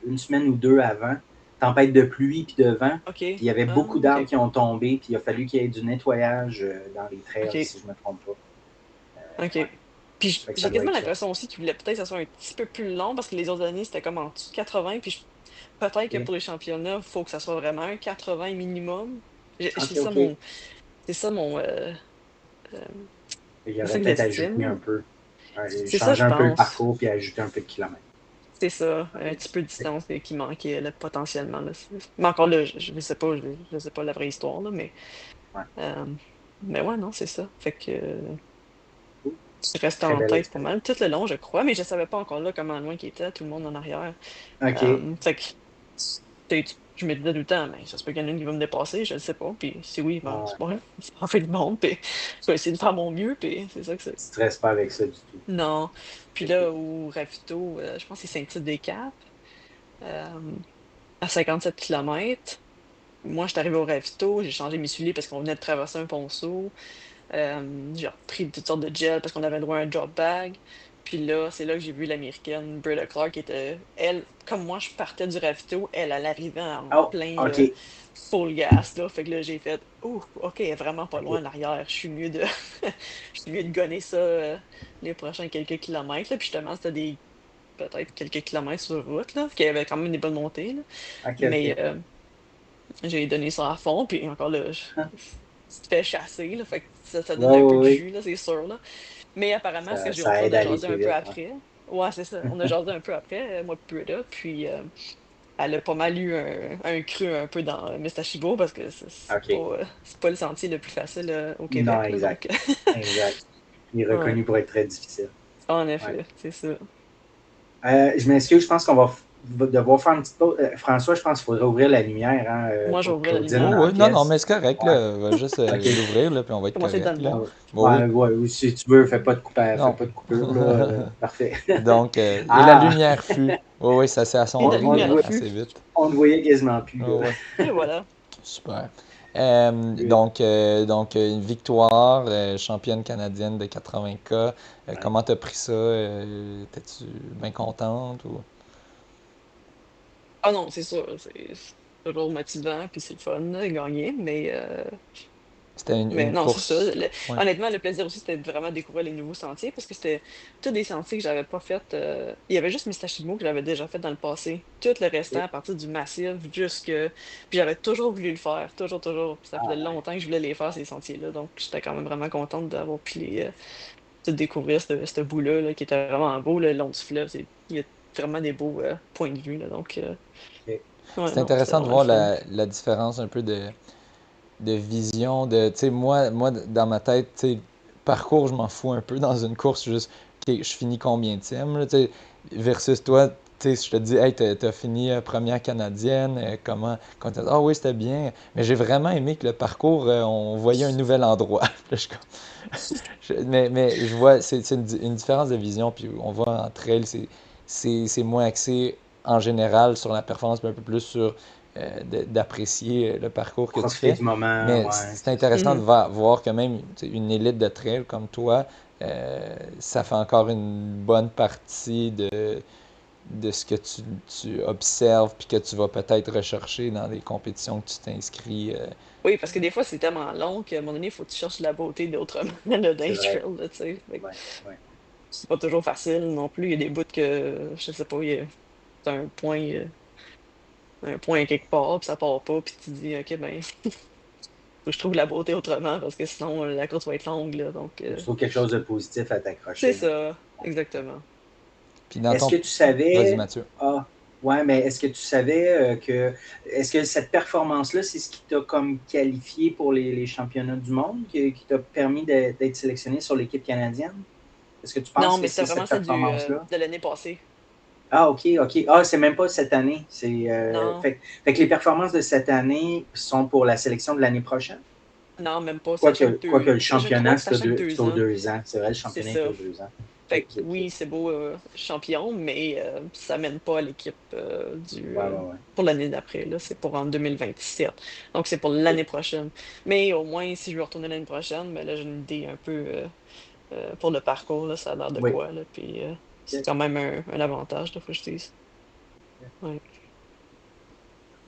une semaine ou deux avant. tempête de pluie puis de vent. OK. Puis il y avait Ah, beaucoup d'arbres OK. qui ont tombé, puis il a fallu qu'il y ait du nettoyage dans les trails, OK. si je ne me trompe pas. OK. Ouais. Puis Fait que ça j'ai doit quasiment être ça. l'impression aussi qu'ils voulaient peut-être que ça soit un petit peu plus long parce que les autres années, c'était comme en dessous de 80. Puis peut-être que OK, pour les championnats, il faut que ça soit vraiment un 80 minimum. OK. OK. C'est ça mon, euh, Il c'est ça aurait que peut-être ajouté un j'estime. peu, C'est ça, changer je un peu le pense. parcours puis ajouter un peu de kilomètres. C'est ça, un OK. petit peu de distance qui manquait là, potentiellement. Là. Mais encore là, je ne sais pas, je sais pas la vraie histoire, là, Ouais. euh, mais ouais, non, c'est ça. Fait que Cool. je restais Très en belle tête pas expérience. mal tout le long, je crois, mais je savais pas encore là comment loin qu'il était, tout le monde en arrière. OK. Fait que je me disais tout le temps, mais ça se peut qu'il y en a une qui va me dépasser, je ne sais pas. Puis si oui, ben, Ouais. c'est pas grave, c'est pas fait le monde, puis je vais essayer de faire mon mieux, puis c'est ça que c'est. Tu ne stresses pas avec ça du tout. Non. Puis C'est cool. là, au ravito, je pense que c'est Saint-Tite-des-Caps, à 57 km. Moi, je suis arrivée au ravito, j'ai changé mes souliers parce qu'on venait de traverser un ponceau. J'ai repris toutes sortes de gel parce qu'on avait le droit à un drop bag. Puis là, c'est là que j'ai vu l'américaine Britta Clark qui était, elle, comme moi, je partais du ravito, elle arrivait en Oh, plein OK. full gas, là. Fait que là, j'ai fait, oh, OK, elle est vraiment pas loin OK. en arrière. Je suis mieux de, je suis mieux de gonner ça les prochains quelques kilomètres, là. Puis justement, c'était peut-être quelques kilomètres sur route, là, qu'il y avait quand même des bonnes montées, là. OK. OK. Mais j'ai donné ça à fond, puis encore là, tu te fais chasser, là, fait que ça Oui, donne un peu de oui, oui. jus, là, c'est sûr, là. Mais apparemment, ce que j'ai eu Ça on aide a à aller jasé plus un peu vite. après. Ouais, c'est ça. On a jasé un peu après, moi et Britta, puis elle a pas mal eu un creux un peu dans Mistachibo parce que OK. c'est pas le sentier le plus facile au Non, Québec, là, exact. donc Exact. Il est ouais, reconnu pour être très difficile. en Ouais. effet, c'est ça. Je m'excuse, je pense qu'on va devoir faire une petite pause. François, je pense qu'il faudrait ouvrir la lumière hein, Moi, j'ai pour ouvert la Claudine lumière. Oh, dans la oui, non, non, pièce. mais c'est correct, Ouais. là. On va juste OK. l'ouvrir, là, puis on va être Commencer correct, dans le là. noir. Bon, oui. Ouais, ou si tu veux, fais Non. pas de coupure, là. Parfait. Donc, et la Ah! lumière fut. Oui, oui, ça s'est Et la On, assombri te lumière voit- fut. assez vite. on te voyait quasiment plus, Oh, là. ouais. Et voilà. Super. Good. Donc, une victoire, championne canadienne de 80K. Ouais. Comment t'as pris ça? T'es-tu bien contente ou... Ah non, c'est sûr, c'est toujours motivant, puis c'est le fun, là, gagner, C'était mais une non, c'est ça. course. Ouais. Honnêtement, le plaisir aussi, c'était de vraiment découvrir les nouveaux sentiers parce que c'était tous des sentiers que j'avais pas fait. Il y avait juste Mistachimo que j'avais déjà fait dans le passé. Tout le restant, OK. à partir du massif, jusque. Puis j'avais toujours voulu le faire, toujours, toujours. Puis ça Ah, faisait ouais. longtemps que je voulais les faire, ces sentiers-là. Donc j'étais quand même vraiment contente d'avoir pu tout découvrir ce bout-là, là, qui était vraiment beau, le long du fleuve. Il y a vraiment des beaux points de vue, là. Donc, OK. ouais, C'est non, c'était intéressant de vraiment le voir fun. la différence un peu de vision. Tu sais, moi, dans ma tête, tu sais, parcours, je m'en fous un peu dans une course, juste, OK, je finis combienième, là, tu sais, versus toi, tu sais, je te dis, hey, t'as fini première canadienne, quand ah oui, c'était bien, mais j'ai vraiment aimé que le parcours, on voyait un nouvel endroit. Là, mais je vois, c'est une différence de vision, puis on voit entre elles, c'est moins axé en général sur la performance, mais un peu plus sur d'apprécier le parcours que tu Profiter fais. du moment, Mais ouais, c'est c'est ça. intéressant de Mhm. voir que même tu sais, une élite de trail comme toi, ça fait encore une bonne partie de ce que tu observes puis que tu vas peut-être rechercher dans les compétitions que tu t'inscris. Oui, parce que des fois, c'est tellement long qu'à un moment donné, il faut que tu cherches la beauté d'autrement, là, dans C'est les vrai. trails, là, tu sais. Fait que Ouais, ouais. c'est pas toujours facile non plus. Il y a des bouts que, je sais pas, t'as un point quelque part, puis ça part pas, puis tu te dis, OK, ben, faut que je trouve la beauté autrement, parce que sinon, la course va être longue, là. Donc, Faut que tu trouves quelque chose de positif à c'est t'accrocher, là. ça, exactement. Puis dans Est-ce ton... que tu Vas-y, savais, Mathieu. ah, ouais, mais est-ce que tu savais est-ce que cette performance-là, c'est ce qui t'a comme qualifié pour les championnats du monde, qui t'a permis d'être sélectionné sur l'équipe canadienne? Est-ce que tu Non, penses que mais c'est c'était vraiment cette celle performance-là? de l'année passée. Ah, OK, OK. Ah, c'est même pas cette année. Non, Fait que les performances de cette année sont pour la sélection de l'année prochaine? non, même pas. C'est à Quoique, chaque quoique deux. le Je crois championnat, que c'est à chaque c'est deux aux ans. 2 ans. C'est vrai, le C'est championnat est ça. aux 2 ans. Fait OK, que OK. oui, c'est beau champion, mais ça mène pas à l'équipe Ouais, ouais, ouais. pour l'année d'après. Là, c'est pour en 2027. Donc c'est pour l'année OK. prochaine. Mais au moins, si je veux retourner l'année prochaine, ben là, j'ai une idée un peu pour le parcours, là, ça a l'air de Oui. quoi. Là, puis c'est OK. quand même un avantage, là, faut que je dise. Ouais.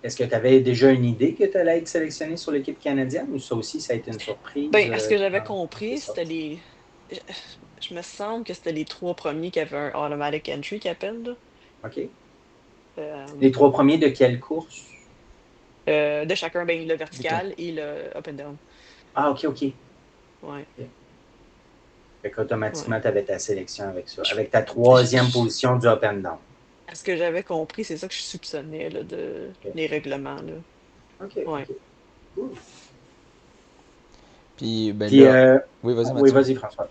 est-ce que tu avais déjà une idée que tu allais être sélectionné sur l'équipe canadienne ou ça aussi, ça a été une surprise Ben, ce que j'avais quand t'es compris, c'était sorti? les. Je je me semble que c'était les trois premiers qui avaient un automatic entry qu'ils appellent, là. OK. Euh, Les 3 premiers de quelle course? de chacun, ben, le OK. vertical et le up and down. Ah, OK, OK. Ouais, OK. Fait ouais. qu'automatiquement, tu avais ta sélection avec ça. Je- Avec ta je- troisième position du up and down. À ce que j'avais compris, c'est ça que je soupçonnais là, de OK. les règlements, là. OK, Ouais. OK. Cool. Puis, ben Puis, là, oui, vas-y, oui, Mathieu. vas-y, François.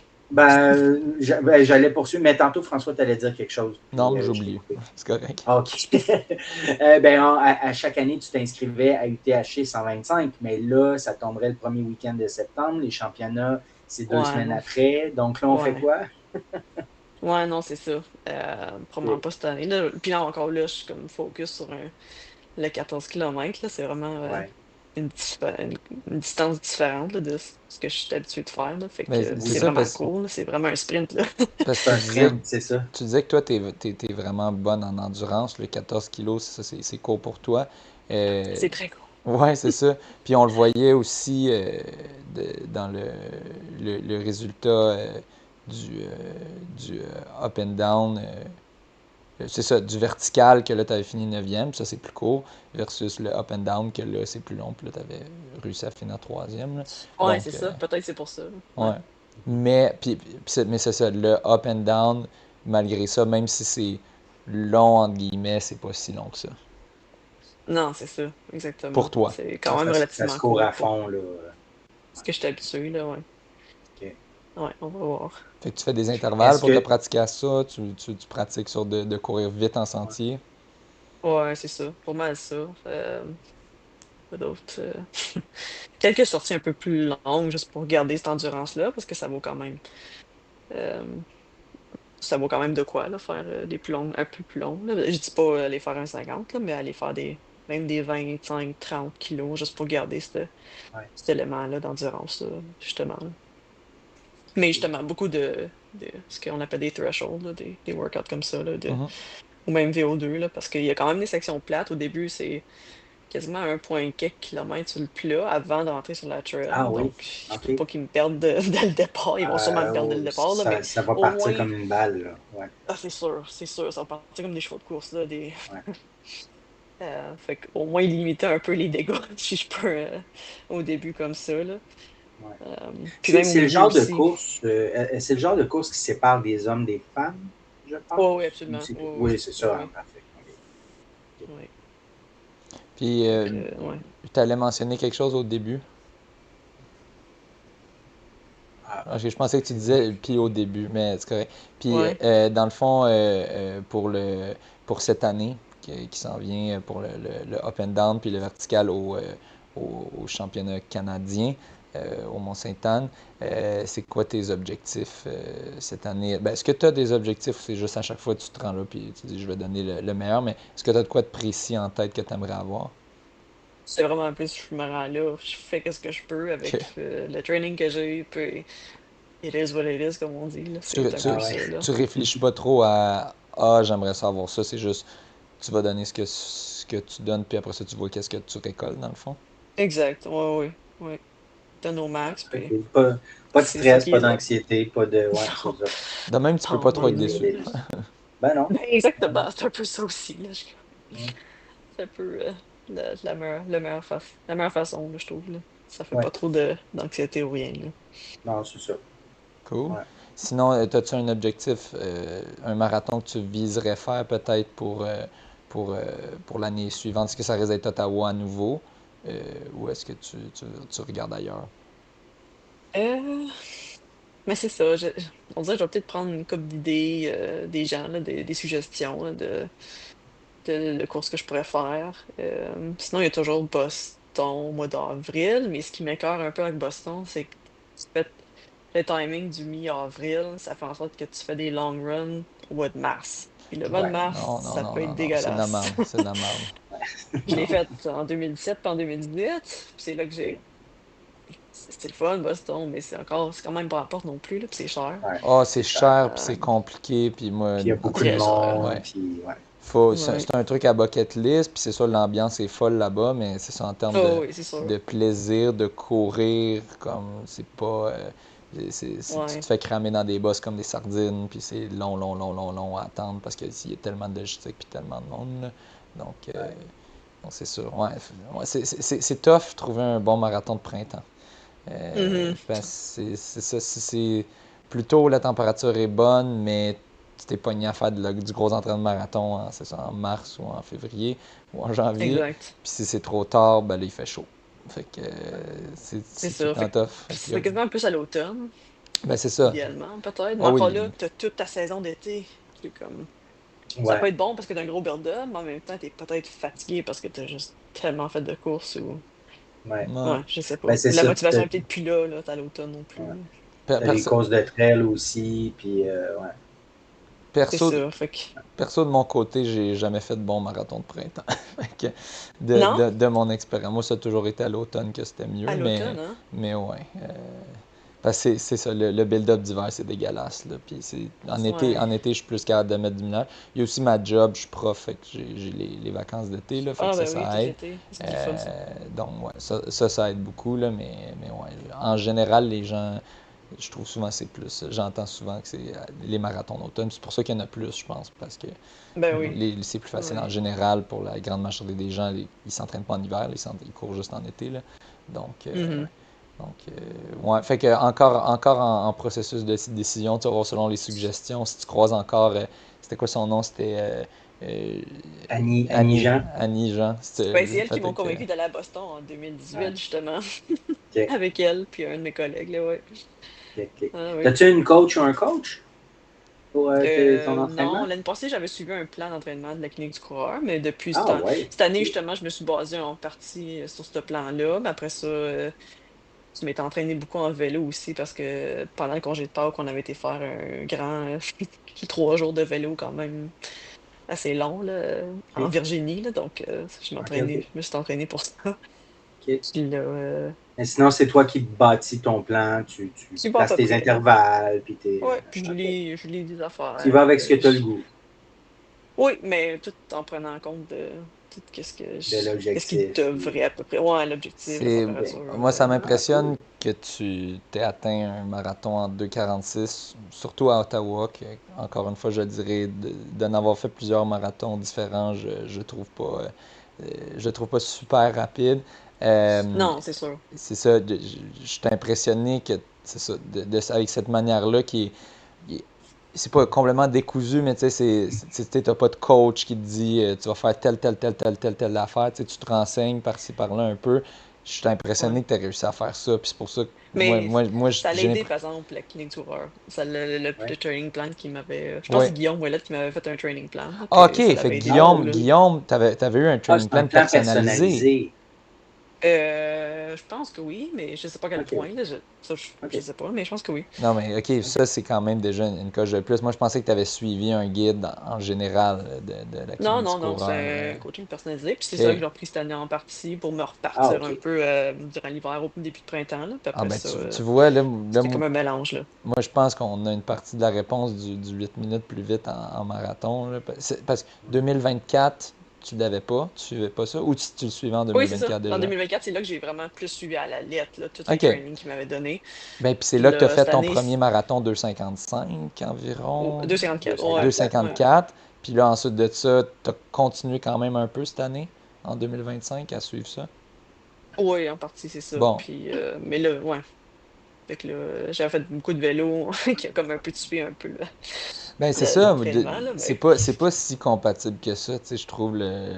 J'allais poursuivre, mais tantôt, François, tu allais dire quelque chose, Non, puis mais je t'ai j'oublie. coupé. C'est correct. Ah, OK. À chaque année, tu t'inscrivais à UTHC 125, mais là, ça tomberait le premier week-end de septembre. Les championnats, c'est 2 Ouais, semaines non. après. Donc là, on fait Ouais. quoi? Ouais, non, c'est ça. Probablement OK. pas cette année. Là, puis là, encore là, je suis comme focus sur le 14 km. Là, c'est vraiment Ouais. une distance différente là, de ce que je suis habitué de faire. Là. Fait Mais que c'est Oui. c'est ça vraiment cool. Là. C'est vraiment un sprint. Là. parce C'est que un sprint, c'est ça. tu disais que toi, t'es vraiment bonne en endurance. Le 14 kilos, c'est court pour toi. Euh, C'est très cool. ouais, c'est ça. Puis on le voyait aussi dans le résultat du, up and down. C'est ça, du vertical que là, tu avais fini 9e, ça c'est plus court, versus le up and down que là, c'est plus long, puis là, tu avais réussi à finir 3e. Ouais, Donc, c'est ça. Peut-être c'est pour ça. Ouais. ouais. Mais c'est ça, le up and down, malgré ça, même si c'est long, entre guillemets, c'est pas si long que ça. Non, c'est ça. Pour Exactement. toi. C'est Ah, quand même ça se relativement court court à pour fond, là. ce que je suis habitué. Là, ouais. OK. Ouais, on va voir. Fait que tu fais des intervalles Est-ce pour te que. pratiquer à ça, tu pratiques sur de courir vite en Ouais. sentier. Ouais, c'est ça. Pour mal ça. Quoi d'autre? Quelques sorties un peu plus longues juste pour garder cette endurance-là, parce que euh, ça vaut quand même de quoi, là, faire des plus longues, un peu plus longues. Là. Je dis pas aller faire un 50, là, mais aller faire même des 25, 30 kilos, juste pour garder Ouais. cet élément-là d'endurance, là, justement. Là. Mais justement, beaucoup de ce qu'on appelle des thresholds, là, des workouts comme ça, là, Mhm. ou même VO2, là, parce qu'il y a quand même des sections plates. Au début, c'est quasiment 1 point quelques kilomètres sur le plat avant d'entrer sur la trail. Ah oui. Donc, il faut OK. pas qu'ils me perdent dès le départ. Ils vont sûrement me perdre dès le départ, là, mais Ça va au partir moins, comme une balle, là. Ouais. ah, c'est sûr, ça va partir comme des chevaux de course, là, Ouais. fait qu'au moins limiter un peu les dégâts, si je peux, au début comme ça, là. Ouais. Puis même au C'est le milieu genre de aussi. course, c'est le genre de course qui sépare des hommes des femmes, je Oh, oui, pense. absolument. Oh, oui, Oui, c'est oui, ça, hein, oui, parfait. OK. oui. Puis, Fait que, ouais. tu allais mentionner quelque chose au début. Ah, Ok, je pensais que tu disais puis au début, mais c'est correct. Puis Ouais. dans le fond, pour cette année qui s'en vient pour le up and down puis le vertical au championnat canadien au Mont-Sainte-Anne, c'est quoi tes objectifs cette année? Ben, est-ce que tu as des objectifs ou c'est juste à chaque fois que tu te rends là puis tu dis je vais donner le meilleur, mais est-ce que tu as de quoi de précis en tête que tu aimerais avoir? C'est vraiment plus, je me rends là, je fais ce que je peux Ok. avec le training que j'ai, puis it is what it is, comme on dit, là. Tu, C'est un tu, peu ah ça, ouais. là. tu réfléchis pas trop à ah j'aimerais savoir ça, c'est juste tu vas donner ce que tu donnes, puis après ça, tu vois qu'est-ce que tu récoltes, dans le fond. Exact, ouais, ouais, ouais. Donne au max, puis OK. Pas de c'est ça stress, qui pas est là. d'anxiété, pas de. Ouais, c'est Non, ça. De même, tu peux non, pas non, trop être non, déçu. Regarder. là. Ben non. Ben, Ben non. exactement, c'est un peu ça aussi, là. Mm. C'est un peu la meilleure façon, là, je trouve, là. Ça fait Ouais. pas trop d'anxiété ou rien, là. Non, c'est ça. Cool. Ouais. Sinon, as-tu un objectif, un marathon que tu viserais faire peut-être pour, euh, pour l'année suivante? Est-ce que ça risque d'être Ottawa à nouveau ou est-ce que tu regardes ailleurs? Euh, mais c'est ça, on dirait que je vais peut-être prendre une couple d'idées des gens, là, des suggestions là, de courses que je pourrais faire. Sinon, il y a toujours Boston au mois d'avril, mais ce qui m'écoeure un peu avec Boston, c'est que tu fais le timing du mi-avril, ça fait en sorte que tu fais des long runs au mois de mars. Puis le mois de Ouais. mars, Non, non, ça non, peut non, être non, c'est de la dégueulasse. merde, c'est de la merde. Je l'ai fait en 2017 puis en 2018, puis c'est là que OK. c'était le fun, Boston, mais c'est quand même pas à la porte non plus, là, puis c'est cher. Ouais. Ah, c'est C'est cher. cher, puis Euh, c'est compliqué, puis moi, Puis il y a en tout beaucoup de cas, Très cher. monde, ouais. puis ouais. Ouais. C'est un truc à bucket list, puis c'est sûr, l'ambiance est folle là-bas, mais c'est ça en termes Oh, oui, c'est sûr. de plaisir, de courir, comme c'est pas. Tu te Ouais. fais cramer dans des bosses comme des sardines, puis c'est long, long, long, long, long à attendre parce qu'il y a tellement de logistique puis tellement de monde, là. Donc, Ouais. donc c'est sûr. Ouais, ouais, c'est tough trouver un bon marathon de printemps. Mhm. Parce que c'est ça. Si c'est plutôt la température est bonne, mais tu t'es pogné à faire du gros entraînement de marathon c'est ça, en mars ou en février ou en janvier. Exact. Puis si c'est trop tard, ben là, il fait chaud. Fait que C'est c'est tout le ça. temps tough. Puis ce serait quasiment plus à l'automne, Ben c'est ça. idéalement, peut-être. Mais Ah encore oui. là, t'as toute ta saison d'été qui est comme. Ça peut Ouais. être bon parce que t'as un gros build-up, mais en même temps, t'es peut-être fatigué parce que t'as juste tellement fait de courses ou. Ouais. Ouais. Ouais, je sais Ben, pas. c'est Ou la ça. motivation est peut-être plus là, à l'automne non Ouais. plus. Per- T'as les perso, courses de trail aussi, puis ouais. C'est perso, ça. Fait que. perso, de mon côté, j'ai jamais fait de bon marathon de printemps. Fait que Non? de mon expérience, moi, ça a toujours été à l'automne que c'était mieux, À l'automne, hein? mais ouais. Parce que c'est ça, le build-up d'hiver, c'est dégueulasse, là. Puis Ouais. en été, je suis plus capable de mettre du minage. Il y a aussi ma job, je suis prof, fait que j'ai les vacances d'été, là, fait que Ah, ça, ben oui, tout ça aide. l'été. C'est le fun, ça. Donc, ouais, ça aide beaucoup, là, mais ouais. En général, les gens, je trouve souvent c'est plus. J'entends souvent que c'est les marathons d'automne. C'est pour ça qu'il y en a plus, je pense, parce que Ben oui. c'est plus facile en Ouais. général pour la grande majorité des gens. Ils s'entraînent pas en hiver, ils courent juste en été, là. Donc, Mhm. ouais. Fait que encore en processus de décision, tu vas voir selon les suggestions. Si tu croises encore, c'était quoi son nom? C'était euh, Annie Jean. Annie Jean. Ben, c'est elles qui m'ont Peut-être que. convaincu d'aller à Boston en Ouais. 2018, justement. OK. Avec elle, puis un de mes collègues, là, ouais. OK, OK. Ah oui. T'as-tu une coach ou un coach pour ton Non, entraînement? l'année passée, j'avais suivi un plan d'entraînement de la clinique du coureur, mais depuis Ah ouais. cette année, OK. justement, je me suis basée en partie sur ce plan-là. Mais après ça, je m'étais entraînée beaucoup en vélo aussi parce que pendant le congé de Pâques, on avait été faire un grand 3 jours de vélo quand même assez long là, en OK. Virginie. Là, donc, OK, OK. je me suis entraînée pour ça. OK. Puis là, Mais sinon, c'est toi qui bâtis ton plan, tu c'est pas à places peu tes près, là. intervalles, puis Ouais, puis OK. je lis des Tu y vas affaires. avec ce que tu as le goût Oui, mais tout en prenant en compte de tout de qu'est-ce qui l'objectif. devrait à peu près. Ouais, l'objectif, la Ben, température. moi, ça Ah, cool. m'impressionne que tu t'aies atteint un marathon en 2,46, surtout à Ottawa, que, encore une fois, je dirais, d'en avoir fait plusieurs marathons différents, je trouve pas super rapide. Euh, Non, c'est sûr. c'est ça, je suis impressionné que, c'est ça, avec cette manière-là c'est pas complètement décousu, mais tu sais, t'as pas de coach qui te dit tu vas faire telle affaire. Tu sais, tu te renseignes par-ci, par-là un peu. Je suis Ouais. impressionné que tu aies réussi à faire ça. Puis c'est pour ça que Mais ça l'a j'ai aidé, l'impression. par exemple, la clinique du horreur. Ça, Ouais. le training plan qui m'avait. Je pense que Ouais. c'est Guillaume Ouellet qui m'avait fait un training plan, là, Ah, puis ok, ça fait que l'avait aidé Ah beaucoup, ouais. là. T'avais eu un Ah, training c'est un plan plan personnalisé. personnalisé. Je pense que oui, mais je sais pas à quel OK. point, là, je OK. sais pas, mais je pense que oui. Non, mais ok, OK. ça c'est quand même déjà une coche de plus. Moi, je pensais que tu avais suivi un guide en général de la Non, clinique du non, non, coureur. c'est un coaching personnalisé. Puis c'est ça que Ok. j'ai repris cette année en partie pour me Ah, repartir un OK. peu durant l'hiver, au début de printemps, là. Puis Ah, après ben ça, tu vois, c'était comme un mélange, là. moi, je pense qu'on a une partie de la réponse du 8 minutes plus vite en marathon, là. Parce que 2024, tu l'avais pas, tu suivais pas ça, ou tu le suivais en Oui, c'est ça. 2024 En déjà? 2024, c'est là que j'ai vraiment plus suivi à la lettre, là, tous les OK. trainings qu'ils m'avaient donnés. Ben, puis c'est Puis là que tu as là, fait cette ton année, premier marathon 2,55 environ, 2,54. Ouais, ouais. 2,54. Puis là, ensuite de ça, tu as continué quand même un peu cette année, en 2025, à suivre ça. Oui, en partie, c'est ça. Bon, Puis, mais là, ouais. Fait que là, j'avais fait beaucoup de vélo qui a comme un peu tué un peu ben c'est ça, l'entraînement, là, mais c'est pas si compatible que ça, tu sais, je trouve le,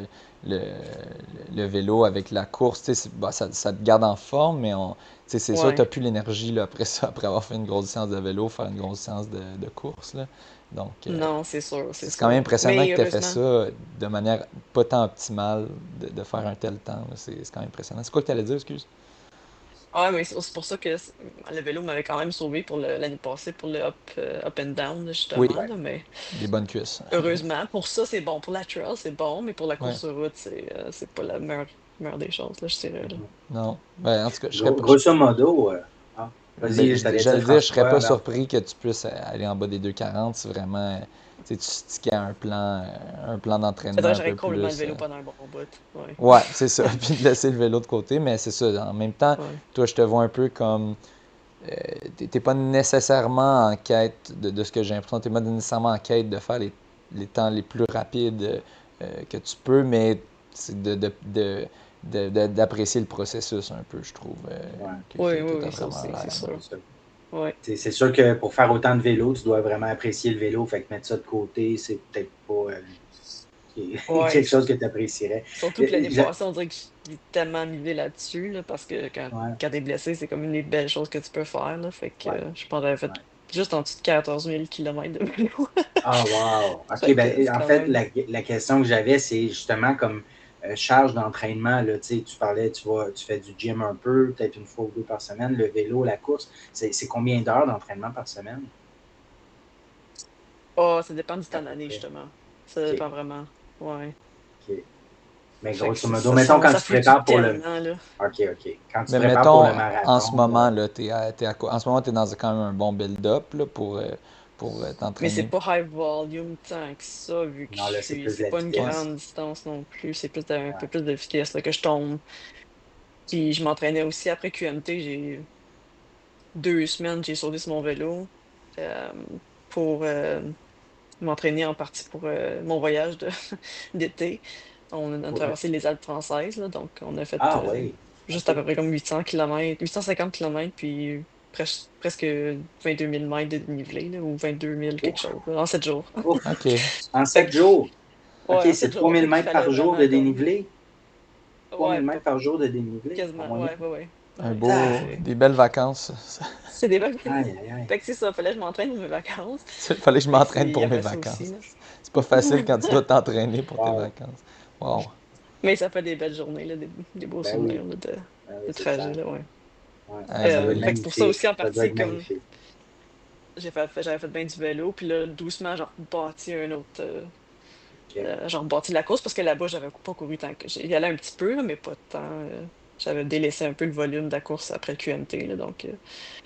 le vélo avec la course, tu sais, ça te garde en forme, mais tu sais, c'est sûr, t'as ouais. plus l'énergie là, après ça, après avoir fait une grosse séance de vélo, faire une grosse séance de course, là. Donc, Non, c'est sûr, c'est c'est quand même sûr. impressionnant Mais que tu aies fait heureusement. ça de manière pas tant optimale, de faire un tel temps, là. C'est quand même impressionnant. C'est quoi que tu allais dire, excuse? Ouais, mais c'est pour ça que le vélo m'avait quand même sauvé pour l'année passée pour le up and down, là, Oui, justement, Ouais. là, mais des bonnes cuisses. heureusement, pour ça, c'est bon. Pour la trail, c'est bon, mais pour la Ouais, course sur route, c'est pas la meilleure des choses, là, je dirais, là. Mhm. non. Ben, en tout cas, je serais pas, Grosso modo, ah, ben, vas-y, je t'allais dire j'allais dire, je serais François, pas alors. surpris que tu puisses aller en bas des 2,40 si vraiment. tu stickais un plan d'entraînement Faudrait que un peu j'arrête complètement le plus. vélo pendant un bon bout. Ouais. Ouais, c'est ça. Puis de laisser le vélo de côté, mais c'est ça. En même temps, Ouais. toi, je te vois un peu comme. T'es pas nécessairement en quête de ce que j'ai l'impression, t'es pas nécessairement en quête de faire les temps les plus rapides que tu peux, mais c'est d'apprécier le processus un peu, je trouve, Ouais. Oui, oui, que tu as oui, ça vraiment aussi, c'est l'air. sûr. C'est ça. Ouais. C'est sûr que pour faire autant de vélo, tu dois vraiment apprécier le vélo. Fait que mettre ça de côté, c'est peut-être pas Ouais. quelque chose que tu apprécierais. Surtout que l'année passée, on dirait que j'ai tellement misé là-dessus, là, parce que Ouais, quand t'es blessé, c'est comme une des belles choses que tu peux faire, là. Fait que ouais, je pense que j'avais fait ouais. juste en dessous de 14 000 kilomètres de vélo. Ah, wow! OK, Fait que ben, c'est en quand fait, même. la question que j'avais, c'est justement comme charge d'entraînement. Là, tu parlais, tu fais du gym un peu, peut-être une fois ou deux par semaine, le vélo, la course. C'est combien d'heures d'entraînement par semaine? Oh, ça dépend du À temps peu d'année, près. justement. Ça OK, dépend vraiment. Ouais. OK. Mais Fait que grosso modo, ça, mettons quand ça tu te fluctue prépares pour le. tellement, là. OK, OK. Quand tu te Mais prépares pour le mettons, en ce marathon, moment, là, en ce moment, tu es dans quand même un bon build-up là, pour Mais c'est t'entraîner. pas high volume tant que ça, vu que je non, là, c'est suis. plus de C'est la pas une Ouais. vitesse. grande distance non plus. C'est plus un peu Ouais. plus de vitesse là, que je tombe. Puis je m'entraînais aussi après QMT. J'ai 2 semaines, j'ai sauté sur mon vélo euh, pour m'entraîner en partie pour mon voyage d'été. On a Ouais. traversé les Alpes françaises, là, donc on a fait Ah oui, juste à OK. peu près comme 800 km, 850 km, puis presque 22 000 mètres de dénivelé, là, ou 22 000 quelque Ouf, chose, là, en 7 jours. ouf. OK. En Fait 7 que, jours. OK, ouais, en c'est 7 jours. 3000 Fait qu'il mètres fallait par jour de vraiment comme. dénivelé. 3000 Ouais, mètres par jour de dénivelé, en quasiment. moyenne. Ouais, ouais, ouais. Ouais, Ah, Des belles vacances. c'est des vacances. aïe, aïe, aïe. Fait que c'est ça, fallait que je m'entraîne pour mes vacances. Il fallait que je Fait que m'entraîne il y pour mes avait ça aussi, vacances. là. C'est pas facile quand tu dois t'entraîner pour tes Wow. vacances. Wow. Mais ça fait des belles journées, là, des beaux Ben oui, souvenirs là, ben oui, de c'est trajet, clair. là, ouais. Ouais. Ah, Ah, ça doit être Fait que c'est pour ça magnifique. aussi en Ça doit partie être comme magnifique. j'avais fait bien du vélo, puis là, doucement, j'ai rebâti un autre. OK. J'ai rebâti la course parce que là-bas, j'avais pas couru tant que. J'y allais un petit peu, là, mais pas tant. J'avais délaissé un peu le volume de la course après le QMT, là, donc.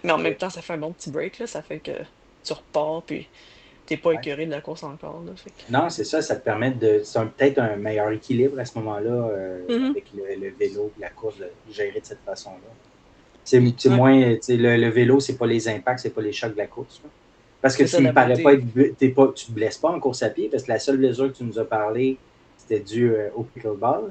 Mais en même OK. temps, ça fait un bon petit break, là. Ça fait que tu repars, puis t'es pas Ouais. écœuré de la course encore, là. Fait que. Non, c'est ça, ça te permet de. Peut-être un meilleur équilibre à ce moment-là Mhm. avec le vélo et la course, de gérer de cette façon-là. C'est Ouais, moins. Le vélo, c'est pas les impacts, c'est pas les chocs de la course, là. Parce que c'est ça tu me la parais pas beauté. être. Tu te blesses pas en course à pied, parce que la seule blessure que tu nous as parlé, c'était dû au pickleball. Ouais,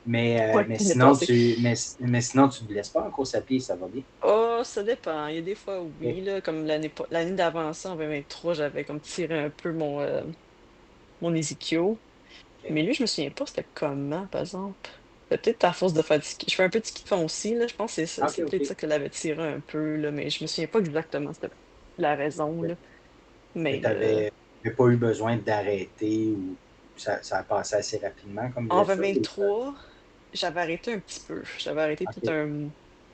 Mais l'année sinon, passée. mais sinon, tu te blesses pas en course à pied, ça va bien. Oh, ça dépend. Il y a des fois, OK. oui, là, comme l'année d'avant ça, en 2023, j'avais comme tiré un peu mon ischio. OK. Mais lui, je me souviens pas c'était comment, par exemple. Peut-être à force de faire du ski. Je fais un peu de ski de fond aussi, là. Je pense que OK, c'est peut-être OK. ça que l'avait tiré un peu, là, mais je me souviens pas exactement c'était la raison, OK. là. Mais Mais tu n'avais pas eu besoin d'arrêter ou ça a passé assez rapidement comme en blessure ou ça? 2023, j'avais arrêté un petit peu. J'avais arrêté peut-être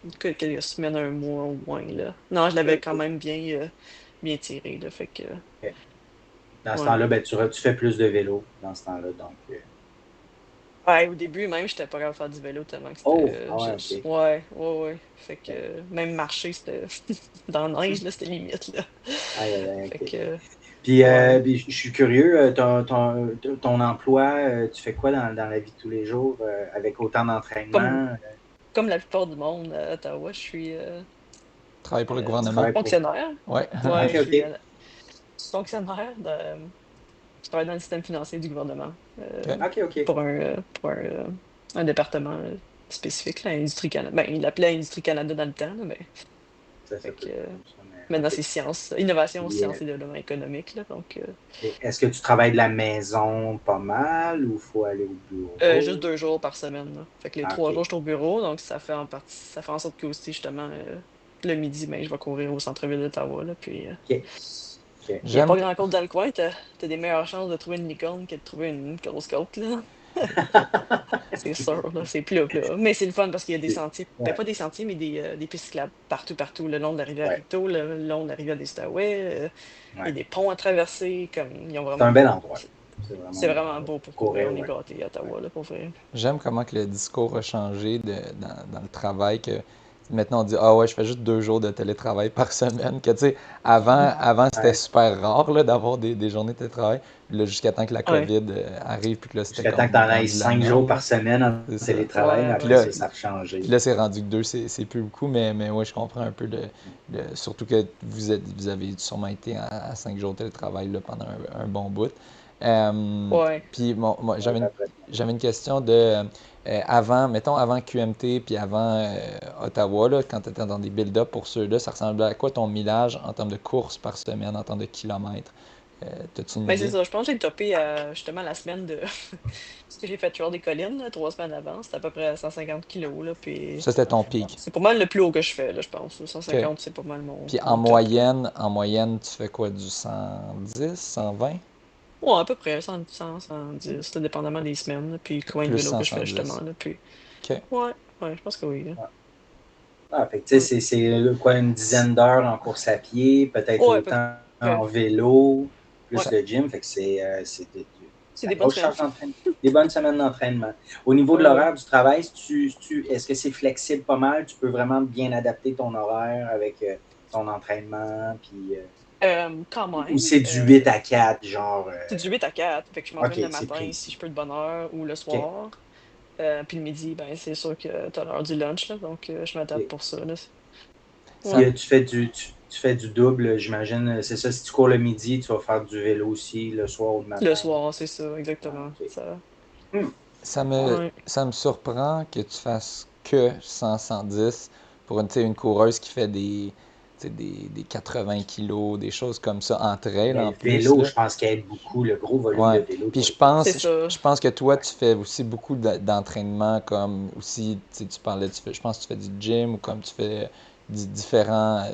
OK. quelques semaines, un mois au moins, là. Non, je OK, l'avais quand OK. même bien tiré, là. Fait que, OK. Dans ce ouais. temps-là, ben, tu fais plus de vélo dans ce temps-là. Donc, Ouais, au début, même, j'étais pas capable de faire du vélo tellement que c'était. oh, ah ouais, OK. Ouais, ouais, ouais. Fait que OK. même marcher, c'était dans la neige, là, c'était limite, là. Aïe, aïe, aïe, Fait OK. que, Puis, ouais. je suis curieux, ton emploi, tu fais quoi dans la vie de tous les jours avec autant Comme, d'entraînement? comme la plupart du monde à Ottawa, je suis Travailler pour le Tu gouvernement. travailles pour. fonctionnaire. Ouais. Ouais, OK, OK. je suis fonctionnaire je travaille dans le système financier du gouvernement OK. OK, OK. un département spécifique, là, Industrie Canada. Ben, il l'appelait Industrie Canada dans le temps, là, mais Ça fait peut que, être comme ça, mais maintenant, OK. c'est innovation, Puis, sciences et développement économique, là, donc est-ce que tu travailles de la maison pas mal ou faut aller au juste bureau? 2 jours par semaine, là. Fait que les Ah, 3 jours, OK. je suis au bureau, donc ça fait en sorte que aussi, justement, le midi, ben, je vais courir au centre-ville d'Ottawa, là, puis OK. OK. il n'y a pas J'aime. grand-chose dans le coin, t'as des meilleures chances de trouver une licorne que de trouver une grosse côte, là. C'est sûr, là, c'est plat, plat. Mais c'est le fun parce qu'il y a des sentiers, ben Ouais, pas des sentiers, mais des pistes cyclables partout, le long de la rivière ouais, Rito, le long de la rivière des Outaouais. Il y a ouais. des ponts à traverser, comme ils ont C'est un vraiment. bel endroit. C'est vraiment C'est un bel vraiment endroit. beau pour courir. Courir, On est ouais. gâtés à Ouais. Ottawa, là, pour vrai. J'aime comment que le discours a changé dans le travail que maintenant on dit, ah ouais, je fais juste 2 jours de télétravail par semaine. Que tu sais, avant c'était Ouais. super rare là, d'avoir des journées de télétravail. Puis là, jusqu'à temps que la Ouais. COVID arrive, puis que là, c'était Jusqu'à temps que tu comme en ailles rendu la 5 jours norme, par là. semaine C'est en ça. télétravail, mais Ouais, Puis après ouais. là, ça, ça a changé. puis là, c'est rendu que 2, c'est plus beaucoup, mais ouais, je comprends un peu surtout que vous avez sûrement été à 5 jours de télétravail là, pendant un bon bout. Ouais. Puis moi, Ouais, après. j'avais une question de avant, mettons avant QMT puis avant Ottawa, là, quand tu étais dans des build-up pour ceux-là, ça ressemblait à quoi ton millage en termes de courses par semaine, en termes de kilomètres? T'as-tu une Mais c'est idée? ça, je pense que j'ai topé justement la semaine de. Parce que j'ai fait Tour des collines, là, 3 semaines avant. C'était à peu près à 150 kilos, là. Puis Ça, c'était ton pic. c'est pas mal le plus haut que je fais, là, je pense. OK. 150, c'est pas mal Puis mon top, là. en moyenne, tu fais quoi, du 110, 120? Ouais, à peu près 100, 110, là, dépendamment des semaines, là, puis combien de Plus vélo que je fais justement, 110. là. Puis OK. ouais, ouais, je pense que oui, là. Ouais. Ah, fait que, tu Ouais. sais, c'est quoi, une dizaine d'heures en course à pied, peut-être Ouais, à peu autant près. en vélo, plus Ouais, Ça, le gym. Fait que c'est c'est la des bonnes grosse semaines. charge d'entraînement. Des bonnes semaines d'entraînement. Au niveau de Ouais, ouais. l'horaire du travail, est-ce que c'est flexible pas mal? Tu peux vraiment bien adapter ton horaire avec ton entraînement, puis, Quand ou même. c'est du 8 à 4, genre. C'est du 8 à 4, fait que je OK, m'entraîne le c'est matin si précis. je peux de bonne heure ou le OK, soir. Puis le midi, ben c'est sûr que tu as l'heure du lunch, là, donc je m'adapte OK. pour ça, là. ça Ouais. Puis me tu fais du double, j'imagine. C'est ça, si tu cours le midi, tu vas faire du vélo aussi le soir ou le Le matin. soir, c'est ça, Ah, exactement. OK. Ça. Hmm. Ouais. ça me surprend que tu fasses que 100, 110 pour tu sais, une coureuse qui fait tu sais, des 80 kilos, des choses comme ça en trail Mais en le plus, vélo, là. je pense qu'il aide beaucoup. Le gros volume de Ouais. vélo Puis doit aider. C'est ça. je pense que toi, Ouais. tu fais aussi beaucoup d'entraînement comme aussi, tu sais, tu parlais, je pense que tu fais du gym ou comme tu fais différents,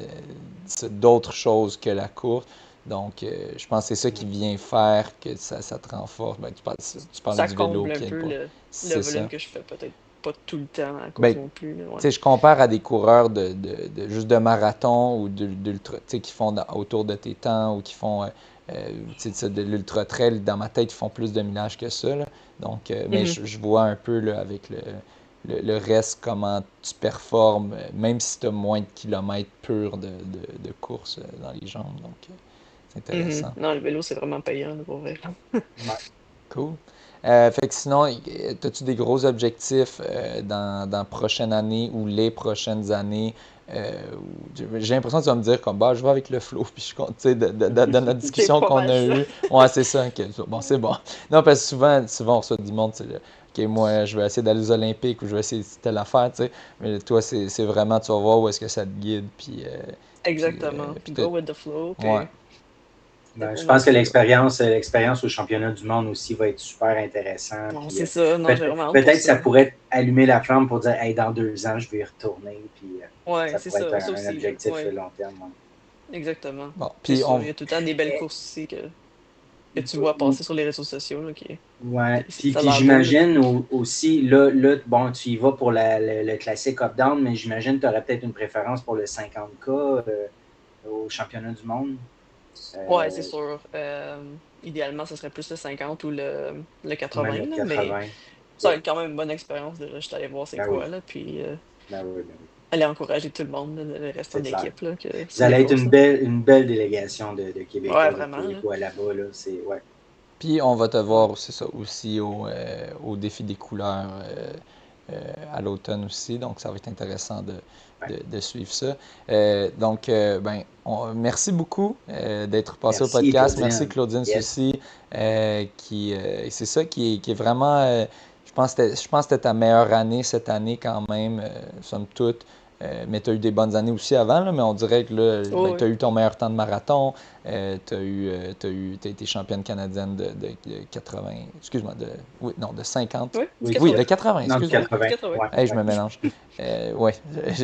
d'autres choses que la course. Donc, je pense que c'est ça qui Hmm. vient faire que ça te renforce. Ben, tu parlais Ça du vélo comble un qui aide peu pas. le C'est volume ça. que je fais, peut-être pas tout le temps à Ben, cause non plus, là, tu ouais. sais, je compare à des coureurs juste de marathon ou d'ultra, tu sais, qui font autour de tes temps ou qui font tu sais, de l'ultra trail. Dans ma tête, ils font plus de millage que ça, là. Donc, mais Mhm. je vois un peu là, avec le reste comment tu performes, même si tu as moins de kilomètres purs de course dans les jambes. Donc, c'est Mhm. intéressant. Non, le vélo, c'est vraiment payant, là, pour vrai. Ouais. Cool. Fait que sinon, as-tu des gros objectifs dans la prochaine année ou les prochaines années? J'ai l'impression que tu vas me dire comme bah je vais avec le flow, puis je compte, tu sais, de notre C'est discussion pas qu'on mal a ça. eue. Ouais, c'est ça, ok, bon, c'est bon. Non, parce que souvent on reçoit du monde, c'est ok, moi je vais essayer d'aller aux Olympiques ou je vais essayer telle affaire, tu sais. Mais toi, c'est vraiment, tu vas voir où est-ce que ça te guide, Exactement. puis Go with the flow, ouais, puis Ben, je dépendant pense ce que qui va. l'expérience au championnat du monde aussi va être super intéressant. Non, Puis c'est ça. Non, j'ai vraiment hâte pour peut-être ça. ça pourrait allumer la flamme pour dire hey, dans 2 ans, je vais y retourner. Puis Ouais, ça c'est pourrait être ça. Ça un aussi, là. objectif Ouais, long terme. Ouais. exactement. bon, C'est puis sûr. Il y a tout le temps des belles Eh, courses aussi que tu vois passer sur les réseaux sociaux, là, Ouais. ça a Puis l'air beau, là. j'imagine aussi, là, bon, tu y vas pour le classique up-down, mais j'imagine que tu aurais peut-être une préférence pour le 50K au championnat du monde. Ouais, c'est Euh, sûr. Idéalement, ce serait plus le 50 ou le ou même 80, le là, mais 80. ça va Ok. être quand même une bonne expérience de juste aller voir c'est Ben oui, quoi, là, puis ben oui, ben oui. aller encourager tout le monde, là, le restant C'est de clair. l'équipe, là, que Vous se allez être défoncent, là. une belle délégation de Ouais, Québécois, de vraiment, là. Québécois là-bas. Là. Ouais. puis on va te Ouais. voir, c'est ça, aussi au défi des couleurs à l'automne aussi. Donc, ça va être intéressant Ouais. de suivre ça. Ben, merci beaucoup d'être passé au Merci, podcast. Merci Claudine. Claudine Yes. Soucy, c'est ça qui est vraiment, je pense que c'était ta meilleure année cette année quand même, somme toute. Mais tu as eu des bonnes années aussi avant, là, mais on dirait que là, ben, Oh, tu oui. as eu ton meilleur temps de marathon, t'as été championne canadienne de 80, excuse-moi, oui, non, de 50, Oui, du Oui, oui, 80. de 80, non, du excuse-moi. Du 80. 80. Ouais, Hey, je ouais. me mélange. Ouais,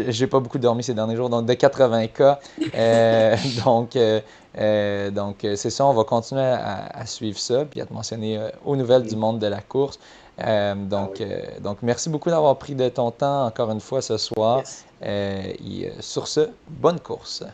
j'ai pas beaucoup dormi ces derniers jours, donc de 80 cas. Euh, donc, c'est ça, on va continuer à suivre ça, puis à te mentionner aux nouvelles du Mm. monde de la course. Ah oui. Donc, merci beaucoup d'avoir pris de ton temps encore une fois ce soir. Yes. Sur ce, bonne course.